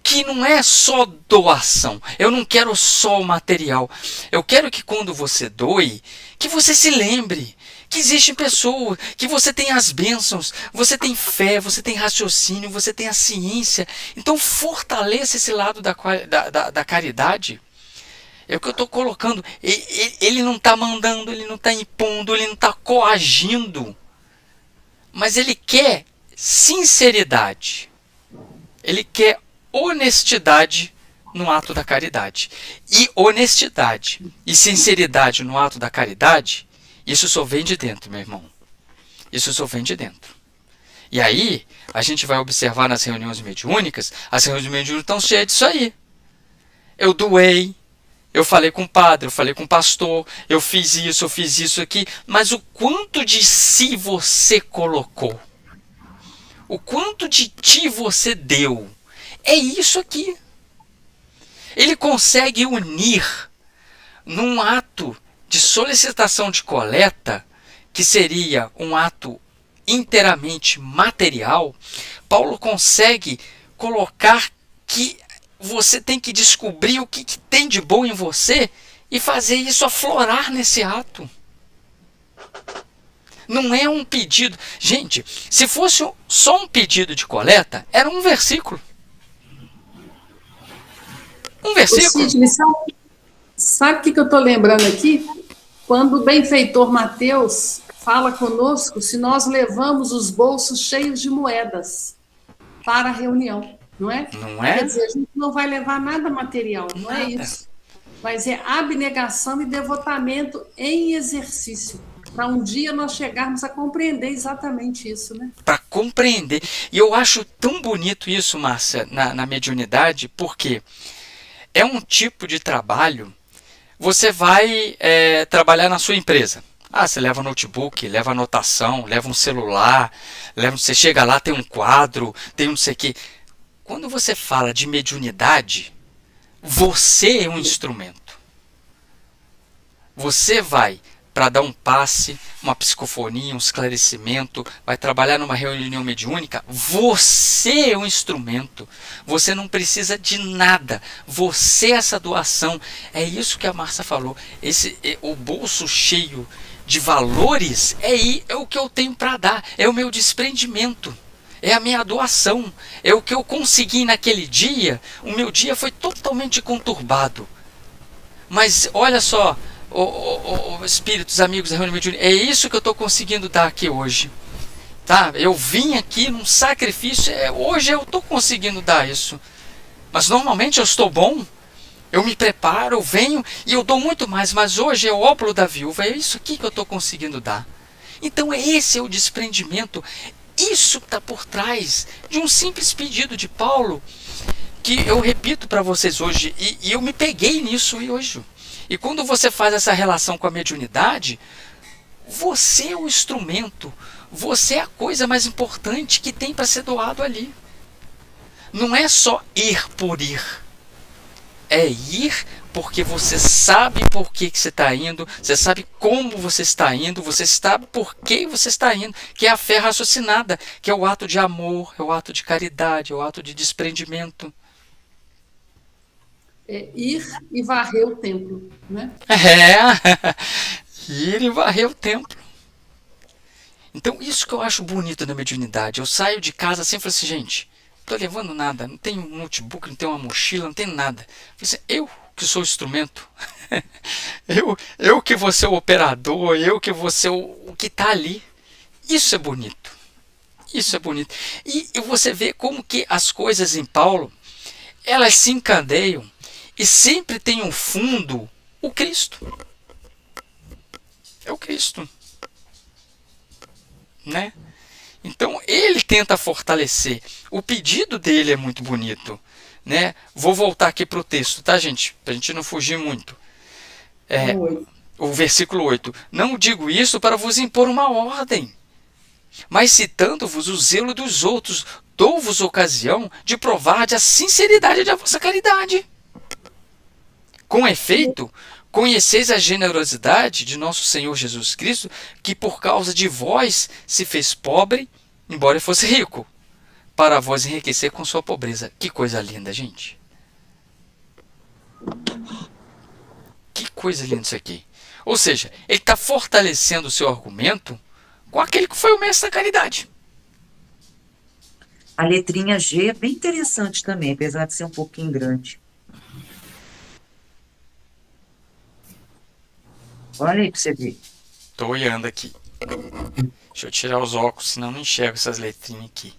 que não é só doação. Eu não quero só o material. Eu quero que quando você doe, que você se lembre que existem pessoas, que você tem as bênçãos, você tem fé, você tem raciocínio, você tem a ciência. Então fortaleça esse lado da caridade. É o que eu estou colocando. Ele não está mandando, ele não está impondo, ele não está coagindo. Mas ele quer sinceridade. Ele quer honestidade no ato da caridade. E honestidade e sinceridade no ato da caridade, isso só vem de dentro, meu irmão. Isso só vem de dentro. E aí, a gente vai observar nas reuniões mediúnicas, as reuniões mediúnicas estão cheias disso aí. Eu doei, eu falei com o padre, eu falei com o pastor, eu fiz isso aqui, mas o quanto de si você colocou? O quanto de ti você deu? É isso aqui. Ele consegue unir num ato de solicitação de coleta, que seria um ato inteiramente material. Paulo consegue colocar que você tem que descobrir o que tem de bom em você e fazer isso aflorar nesse ato. Não é um pedido. Gente, se fosse só um pedido de coleta, era um versículo. Um versículo. Sidney, sabe o que eu estou lembrando aqui? Quando o benfeitor Mateus fala conosco se nós levamos os bolsos cheios de moedas para a reunião, não é? Não é? Quer dizer, a gente não vai levar nada material, não é isso. Mas é abnegação e devotamento em exercício. Para um dia nós chegarmos a compreender exatamente isso, né? Para compreender. E eu acho tão bonito isso, Márcia, na mediunidade, porque é um tipo de trabalho. Você vai trabalhar na sua empresa. Você leva notebook, leva anotação, leva um celular, você chega lá, tem um quadro, tem não sei o quê. Quando você fala de mediunidade, você é um instrumento. Você vai para dar um passe, uma psicofonia, um esclarecimento, vai trabalhar numa reunião mediúnica, você é um instrumento. Você não precisa de nada. Você é essa doação. É isso que a Márcia falou. O bolso cheio de valores é o que eu tenho para dar. É o meu desprendimento. É a minha doação. É o que eu consegui naquele dia. O meu dia foi totalmente conturbado. Mas olha só, espíritos, amigos da reunião mediúnica, é isso que eu estou conseguindo dar aqui hoje. Tá? Eu vim aqui num sacrifício, hoje eu estou conseguindo dar isso. Mas normalmente eu estou bom, eu me preparo, eu venho e eu dou muito mais, mas hoje é o óbolo da viúva, é isso aqui que eu estou conseguindo dar. Então esse é o desprendimento. Isso está por trás de um simples pedido de Paulo, que eu repito para vocês hoje, e eu me peguei nisso hoje. E quando você faz essa relação com a mediunidade, você é o instrumento, você é a coisa mais importante que tem para ser doado ali. Não é só ir por ir, é ir porque você sabe por que você está indo, você sabe como você está indo, você sabe por que você está indo, que é a fé raciocinada, que é o ato de amor, é o ato de caridade, é o ato de desprendimento. É ir e varrer o templo, né? Ir e varrer o templo. Então isso que eu acho bonito da mediunidade. Eu saio de casa assim e falo assim, gente, não estou levando nada, não tenho um notebook, não tenho uma mochila, não tenho nada. Eu que sou o instrumento, eu que vou ser o operador, eu que vou ser o que está ali. Isso é bonito. Isso é bonito. E você vê como que as coisas em Paulo, elas se encandeiam e sempre tem um fundo, o Cristo. É o Cristo. Né? Então ele tenta fortalecer. O pedido dele é muito bonito. Né? Vou voltar aqui para o texto, tá, gente? Para a gente não fugir muito. O versículo 8. Não digo isso para vos impor uma ordem, mas citando-vos o zelo dos outros, dou-vos ocasião de provar a sinceridade da vossa caridade. Com efeito, conheceis a generosidade de nosso Senhor Jesus Cristo, que por causa de vós se fez pobre, embora fosse rico, para vós enriquecer com sua pobreza. Que coisa linda, gente. Que coisa linda isso aqui. Ou seja, ele está fortalecendo o seu argumento com aquele que foi o mestre da caridade. A letrinha G é bem interessante também, apesar de ser um pouquinho grande. Olha aí para você ver. Estou olhando aqui. Deixa eu tirar os óculos, senão não enxergo essas letrinhas aqui.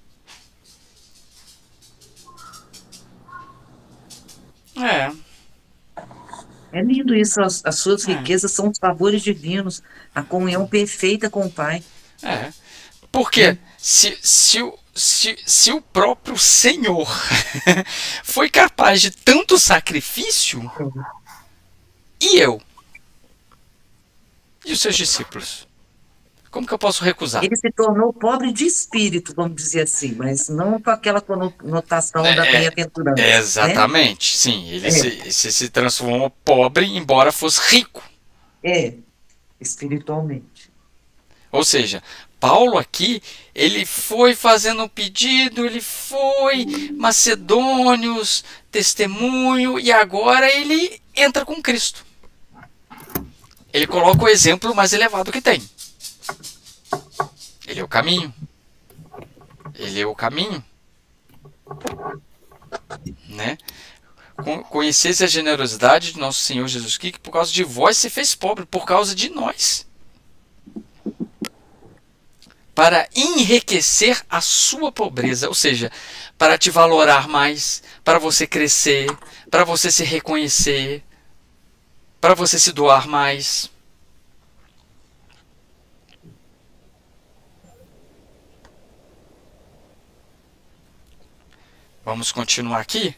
É lindo isso. As suas riquezas são os favores divinos, a comunhão perfeita com o Pai. Porque se o próprio Senhor foi capaz de tanto sacrifício, e eu? E os seus discípulos? Como que eu posso recusar? Ele se tornou pobre de espírito, vamos dizer assim, mas não com aquela conotação da bem-aventurança. Exatamente, né? Sim. Ele se transformou pobre, embora fosse rico. Espiritualmente. Ou seja, Paulo aqui, ele foi fazendo um pedido, ele foi macedônios, testemunho, e agora ele entra com Cristo. Ele coloca o exemplo mais elevado que tem. Ele é o caminho. Ele é o caminho. Né? Conheceis a generosidade de nosso Senhor Jesus Cristo, que por causa de vós se fez pobre, por causa de nós. Para enriquecer a sua pobreza, ou seja, para te valorar mais, para você crescer, para você se reconhecer, para você se doar mais. Vamos continuar aqui?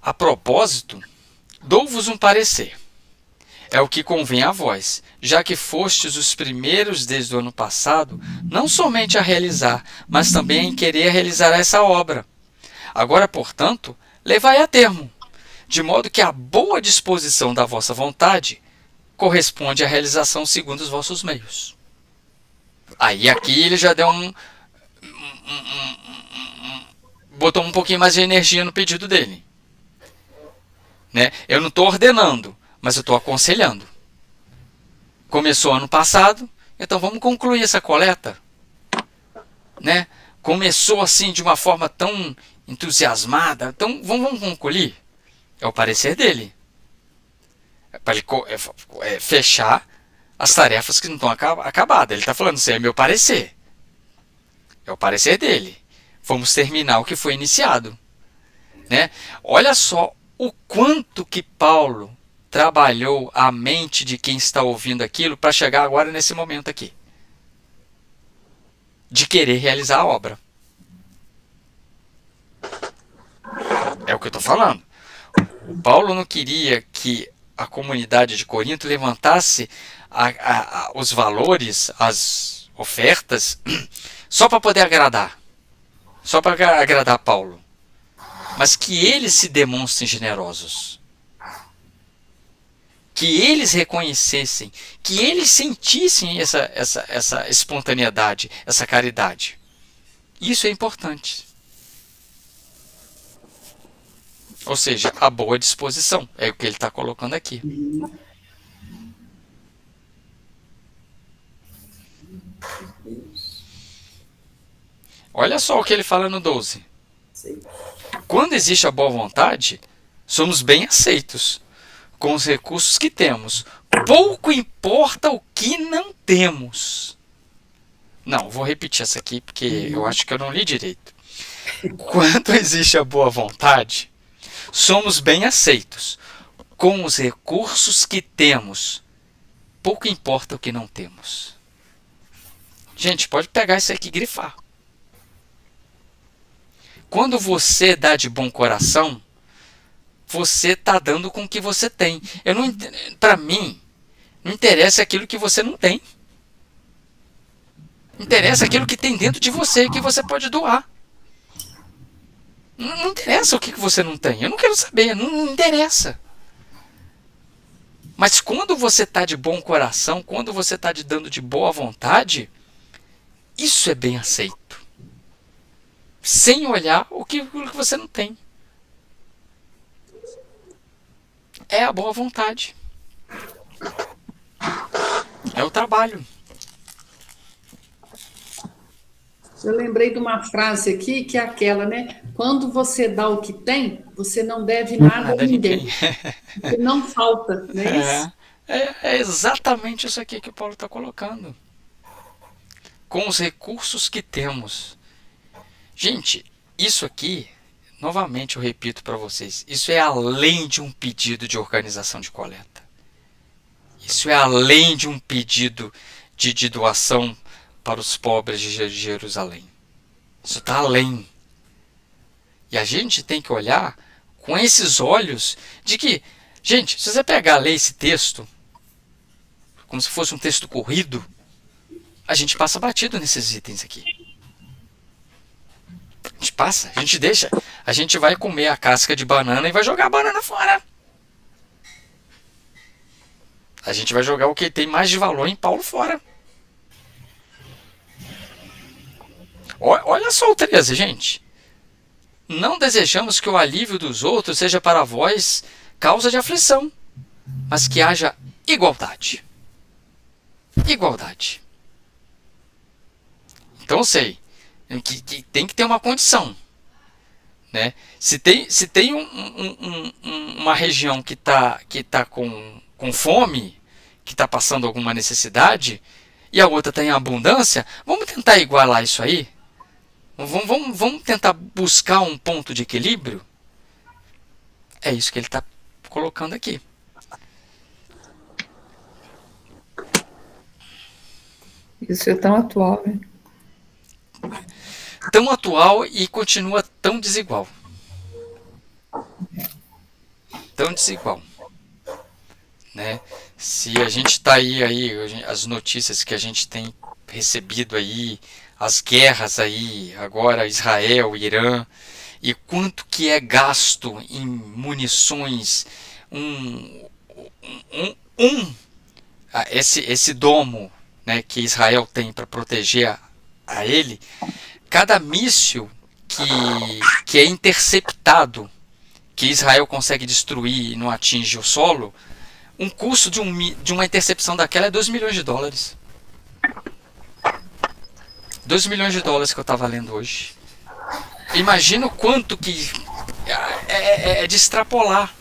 A propósito, dou-vos um parecer. É o que convém a vós, já que fostes os primeiros desde o ano passado, não somente a realizar, mas também em querer realizar essa obra. Agora, portanto, levai a termo, de modo que a boa disposição da vossa vontade corresponde à realização segundo os vossos meios. Aí aqui ele já deu botou um pouquinho mais de energia no pedido dele. Né? Eu não estou ordenando, mas eu estou aconselhando. Começou ano passado, então vamos concluir essa coleta. Né? Começou assim de uma forma tão entusiasmada, então vamos concluir. É o parecer dele. É para ele fechar as tarefas que não estão acabadas. Ele está falando assim, é meu parecer. É o parecer dele. Vamos terminar o que foi iniciado. Né? Olha só o quanto que Paulo trabalhou a mente de quem está ouvindo aquilo para chegar agora nesse momento aqui. De querer realizar a obra. É o que eu estou falando. Paulo não queria que a comunidade de Corinto levantasse os valores, as ofertas, só para poder agradar. Só para agradar Paulo. Mas que eles se demonstrem generosos. Que eles reconhecessem, que eles sentissem essa espontaneidade, essa caridade. Isso é importante. Ou seja, a boa disposição. É o que ele está colocando aqui. Olha só o que ele fala no 12. Quando existe a boa vontade, somos bem aceitos com os recursos que temos. Pouco importa o que não temos. Não, vou repetir essa aqui porque eu acho que eu não li direito. Quando existe a boa vontade, somos bem aceitos com os recursos que temos. Pouco importa o que não temos. Gente, pode pegar isso aqui e grifar. Quando você dá de bom coração, você está dando com o que você tem. Para mim, não interessa aquilo que você não tem. Interessa aquilo que tem dentro de você, que você pode doar. Não interessa o que você não tem. Eu não quero saber, não interessa. Mas quando você está de bom coração, quando você está dando de boa vontade, isso é bem aceito. Sem olhar o que você não tem. É a boa vontade. É o trabalho. Eu lembrei de uma frase aqui, que é aquela, né? Quando você dá o que tem, você não deve nada a ninguém. Porque não falta, não é isso? É exatamente isso aqui que o Paulo está colocando. Com os recursos que temos. Gente, isso aqui, novamente eu repito para vocês, isso é além de um pedido de organização de coleta. Isso é além de um pedido de doação para os pobres de Jerusalém. Isso está além. E a gente tem que olhar com esses olhos de que, gente, se você pegar, ler esse texto, como se fosse um texto corrido, a gente passa batido nesses itens aqui. A gente passa, a gente deixa. A gente vai comer a casca de banana e vai jogar a banana fora. A gente vai jogar o que tem mais de valor em Paulo fora. Olha só o 13, gente. Não desejamos que o alívio dos outros seja para vós causa de aflição, mas que haja igualdade. Igualdade. Então eu sei que tem que ter uma condição, né? Se tem uma região que tá com fome, que está passando alguma necessidade, e a outra está em abundância, vamos tentar igualar isso aí? Vamos tentar buscar um ponto de equilíbrio? É isso que ele está colocando aqui. Isso é tão atual, né? Tão atual e continua tão desigual. Tão desigual. Né? Se a gente está aí, as notícias que a gente tem recebido aí, as guerras aí, agora Israel, Irã, e quanto que é gasto em munições, esse domo, né, que Israel tem para proteger a ele, cada míssil que é interceptado, que Israel consegue destruir e não atinge o solo, um custo de uma intercepção daquela é 2 milhões de dólares. 2 milhões de dólares que eu estava lendo hoje. Imagina o quanto que é de extrapolar.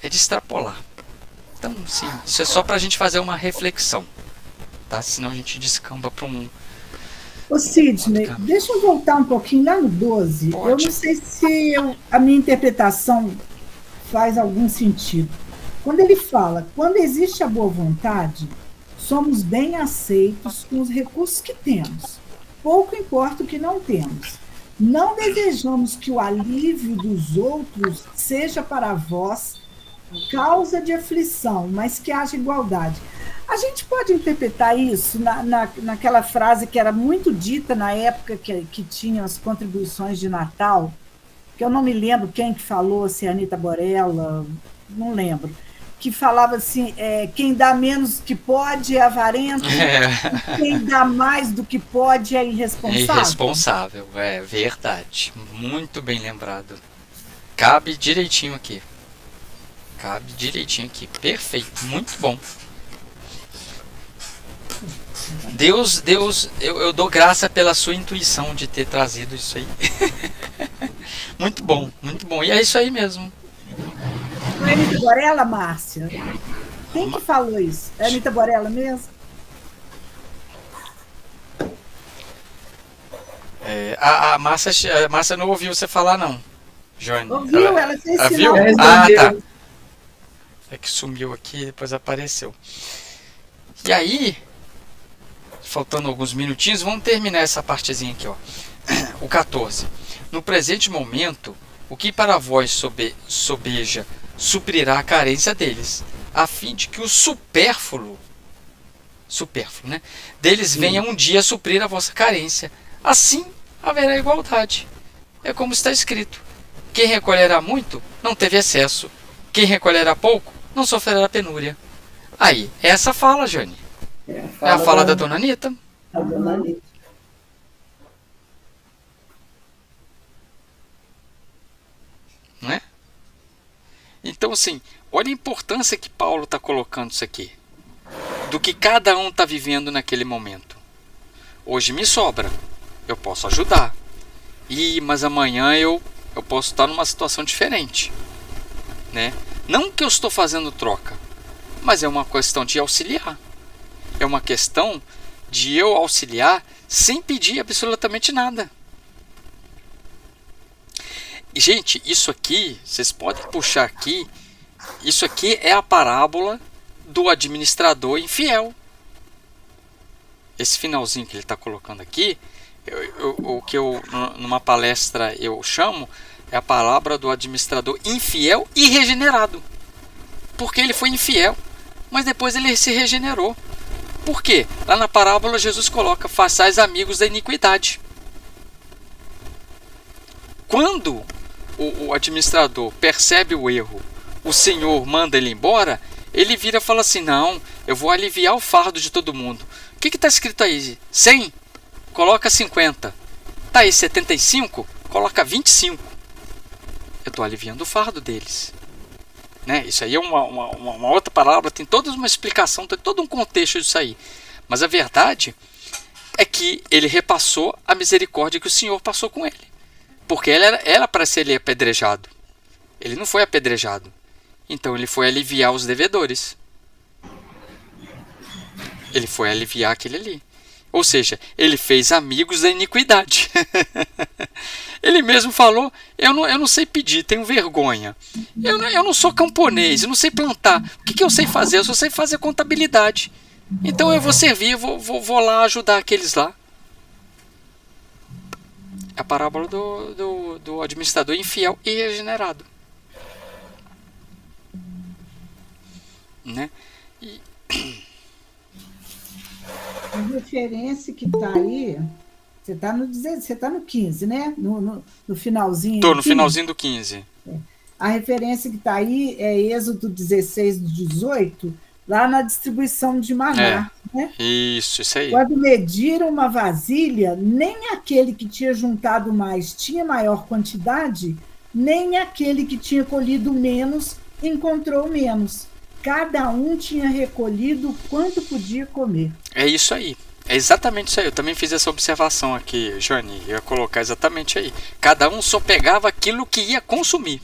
É de extrapolar. Então, sim, isso é só para a gente fazer uma reflexão. Tá? Senão a gente descamba para um... Ô Sidney, deixa eu voltar um pouquinho lá no 12. Pode. Eu não sei se a minha interpretação faz algum sentido. Quando ele fala, quando existe a boa vontade, somos bem aceitos com os recursos que temos. Pouco importa o que não temos. Não desejamos que o alívio dos outros seja para vós causa de aflição, mas que haja igualdade. A gente pode interpretar isso naquela frase que era muito dita na época que tinha as contribuições de Natal, que eu não me lembro quem que falou, se é a Anita Borella, não lembro, que falava assim, quem dá menos que pode é avarento, quem dá mais do que pode é irresponsável. Irresponsável, é verdade. Muito bem lembrado. Cabe direitinho aqui. Perfeito, muito bom. Deus, eu dou graça pela sua intuição de ter trazido isso aí. Muito bom, muito bom. E é isso aí mesmo. Foi a Anita Borella, Márcia? Quem que falou isso? É a Anita Borella mesmo? A Márcia não ouviu você falar, não, Johnny. Ouviu? Ela fez Ela sinal. viu? Respondeu. Tá. É que sumiu aqui, depois apareceu. E aí, faltando alguns minutinhos, vamos terminar essa partezinha aqui, ó. O 14. No presente momento, o que para vós sobeja suprirá a carência deles, a fim de que o supérfluo, né, deles venha um dia suprir a vossa carência. Assim haverá igualdade. É como está escrito: quem recolherá muito não teve excesso, quem recolherá pouco não sofrerá penúria. Aí, essa fala, Jane, é a fala da dona Anitta. A dona Anitta. Não é? Então, assim, olha a importância que Paulo está colocando isso aqui, do que cada um está vivendo naquele momento. Hoje me sobra, eu posso ajudar. Mas amanhã eu posso estar numa situação diferente, né? Não que eu estou fazendo troca, mas é uma questão de auxiliar. É uma questão de eu auxiliar sem pedir absolutamente nada. E, gente, isso aqui, vocês podem puxar aqui, isso aqui é a parábola do administrador infiel. Esse finalzinho que ele está colocando aqui, o que numa palestra eu chamo, é a palavra do administrador infiel e regenerado. Porque ele foi infiel, mas depois ele se regenerou. Por quê? Lá na parábola Jesus coloca: façais amigos da iniquidade. Quando o administrador percebe o erro, o Senhor manda ele embora, ele vira e fala assim: não, eu vou aliviar o fardo de todo mundo. O que está escrito aí? 100? Coloca 50. Tá aí 75? Coloca 25. Eu estou aliviando o fardo deles. Né? Isso aí é uma outra palavra, tem toda uma explicação, tem todo um contexto disso aí. Mas a verdade é que ele repassou a misericórdia que o Senhor passou com ele. Porque era para ser ele apedrejado. Ele não foi apedrejado. Então ele foi aliviar os devedores. Ele foi aliviar aquele ali. Ou seja, ele fez amigos da iniquidade. Ele mesmo falou: eu não sei pedir, tenho vergonha. Eu não sou camponês, eu não sei plantar. O que eu sei fazer? Eu só sei fazer contabilidade. Então eu vou servir, vou lá ajudar aqueles lá. É a parábola do administrador infiel e regenerado. Né? A referência que está aí, você está no 15, né? No finalzinho. Estou no finalzinho do 15. A referência que está aí é Êxodo 16, 18, lá na distribuição de maná. Né? Isso aí. Quando mediram uma vasilha, nem aquele que tinha juntado mais tinha maior quantidade, nem aquele que tinha colhido menos encontrou menos. Cada um tinha recolhido quanto podia comer. É isso aí. É exatamente isso aí. Eu também fiz essa observação aqui, Jane. Eu ia colocar exatamente aí. Cada um só pegava aquilo que ia consumir.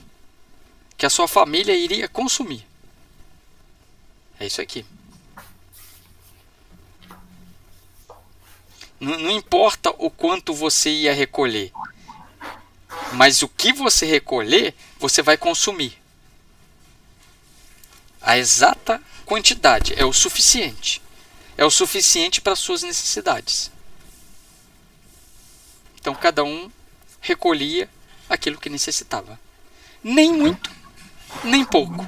Que a sua família iria consumir. É isso aqui. Não importa o quanto você ia recolher. Mas o que você recolher, você vai consumir. A exata quantidade é o suficiente. É o suficiente para as suas necessidades. Então cada um recolhia aquilo que necessitava. Nem muito, nem pouco.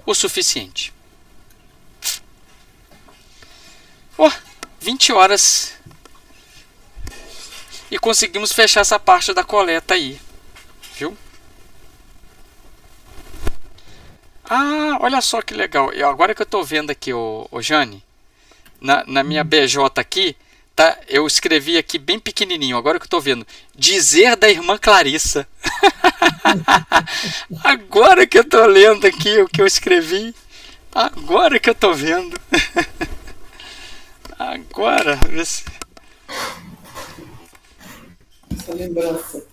O suficiente. 20 horas. E conseguimos fechar essa parte da coleta aí. Viu? Olha só que legal. Agora que eu estou vendo aqui, ô Jane, na minha BJ aqui, tá, eu escrevi aqui bem pequenininho, agora que eu estou vendo. Dizer da irmã Clarissa. Agora que eu estou lendo aqui o que eu escrevi. Agora que eu estou vendo. Agora. Essa lembrança.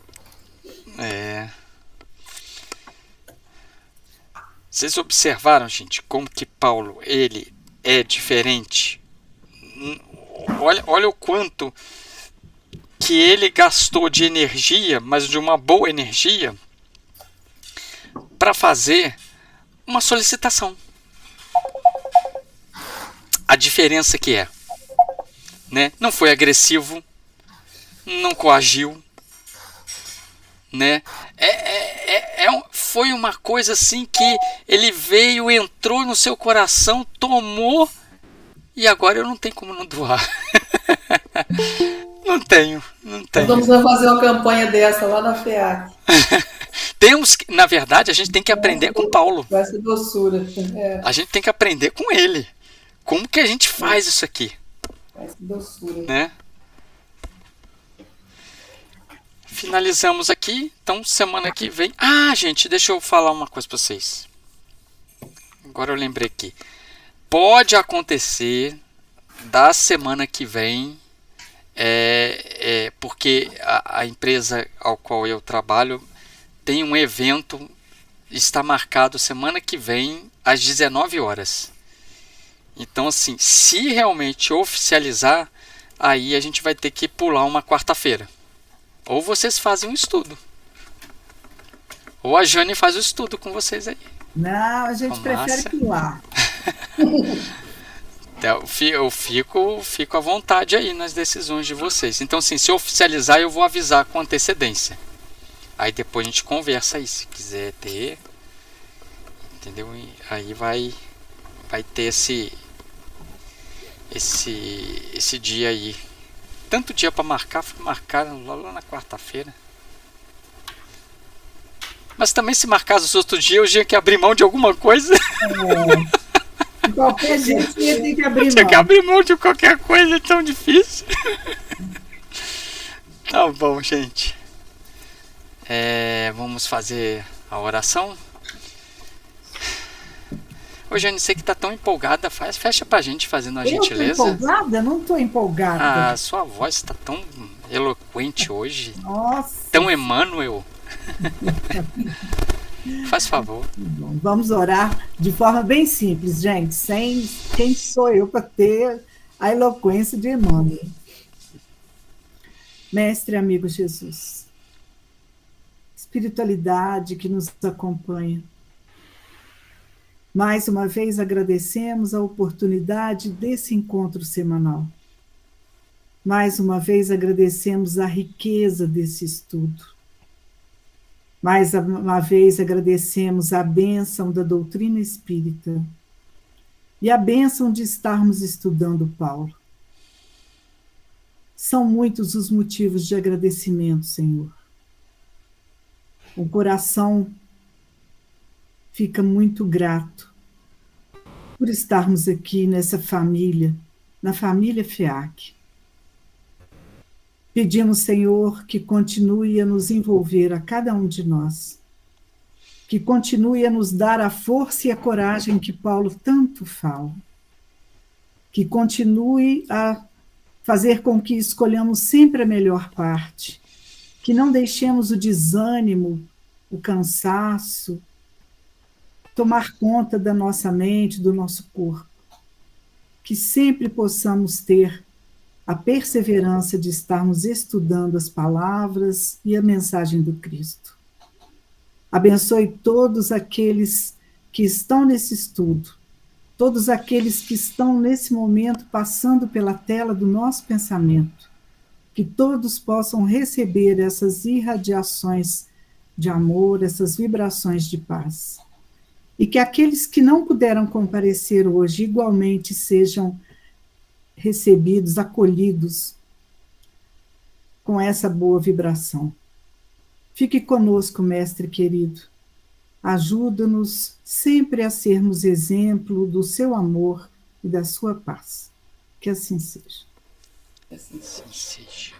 Vocês observaram, gente, como que Paulo, ele é diferente? Olha o quanto que ele gastou de energia, mas de uma boa energia, para fazer uma solicitação. A diferença que é, né? Não foi agressivo, não coagiu, né? Foi uma coisa assim que ele veio, entrou no seu coração, tomou, e agora eu não tenho como não doar. Não tenho. Nós vamos fazer uma campanha dessa lá na FEAC. Temos que, na verdade, a gente tem que aprender com Paulo. Vai ser doçura. A gente tem que aprender com ele. Como que a gente faz isso aqui? Vai ser doçura. Né? Finalizamos aqui. Então, semana que vem... gente, deixa eu falar uma coisa para vocês. Agora eu lembrei aqui. Pode acontecer da semana que vem, porque a empresa ao qual eu trabalho tem um evento, está marcado semana que vem às 19 horas. Então, assim, se realmente oficializar, aí a gente vai ter que pular uma quarta-feira. Ou vocês fazem um estudo. Ou a Jane faz o estudo com vocês aí. Não, a gente prefere pular. Eu fico à vontade aí nas decisões de vocês. Então, assim, se oficializar, eu vou avisar com antecedência. Aí depois a gente conversa aí, se quiser ter. Entendeu? E aí vai ter esse dia aí. Tanto dia para marcar, fui marcar lá na quarta-feira. Mas também se marcar os outros dias, eu tinha que abrir mão de alguma coisa. De qualquer jeito, tem que abrir mão. Tinha que abrir mão de qualquer coisa, é tão difícil. Tá bom, gente. Vamos fazer a oração. Ô, Jane, você que tá tão empolgada, fecha pra gente fazendo a gentileza. Eu tô empolgada? Não tô empolgada. A sua voz tá tão eloquente hoje. Nossa. Tão Emmanuel. Faz favor. Bom, vamos orar de forma bem simples, gente. Sem quem sou eu para ter a eloquência de Emmanuel. Mestre amigo Jesus, espiritualidade que nos acompanha, mais uma vez agradecemos a oportunidade desse encontro semanal. Mais uma vez agradecemos a riqueza desse estudo. Mais uma vez agradecemos a bênção da doutrina espírita e a bênção de estarmos estudando Paulo. São muitos os motivos de agradecimento, Senhor. O coração fica muito grato por estarmos aqui nessa família, na família FEAC. Pedimos, Senhor, que continue a nos envolver a cada um de nós, que continue a nos dar a força e a coragem que Paulo tanto fala, que continue a fazer com que escolhamos sempre a melhor parte, que não deixemos o desânimo, o cansaço, tomar conta da nossa mente, do nosso corpo, que sempre possamos ter a perseverança de estarmos estudando as palavras e a mensagem do Cristo. Abençoe todos aqueles que estão nesse estudo, todos aqueles que estão nesse momento passando pela tela do nosso pensamento, que todos possam receber essas irradiações de amor, essas vibrações de paz. E que aqueles que não puderam comparecer hoje igualmente sejam recebidos, acolhidos com essa boa vibração. Fique conosco, mestre querido. Ajuda-nos sempre a sermos exemplo do seu amor e da sua paz. Que assim seja. Assim seja.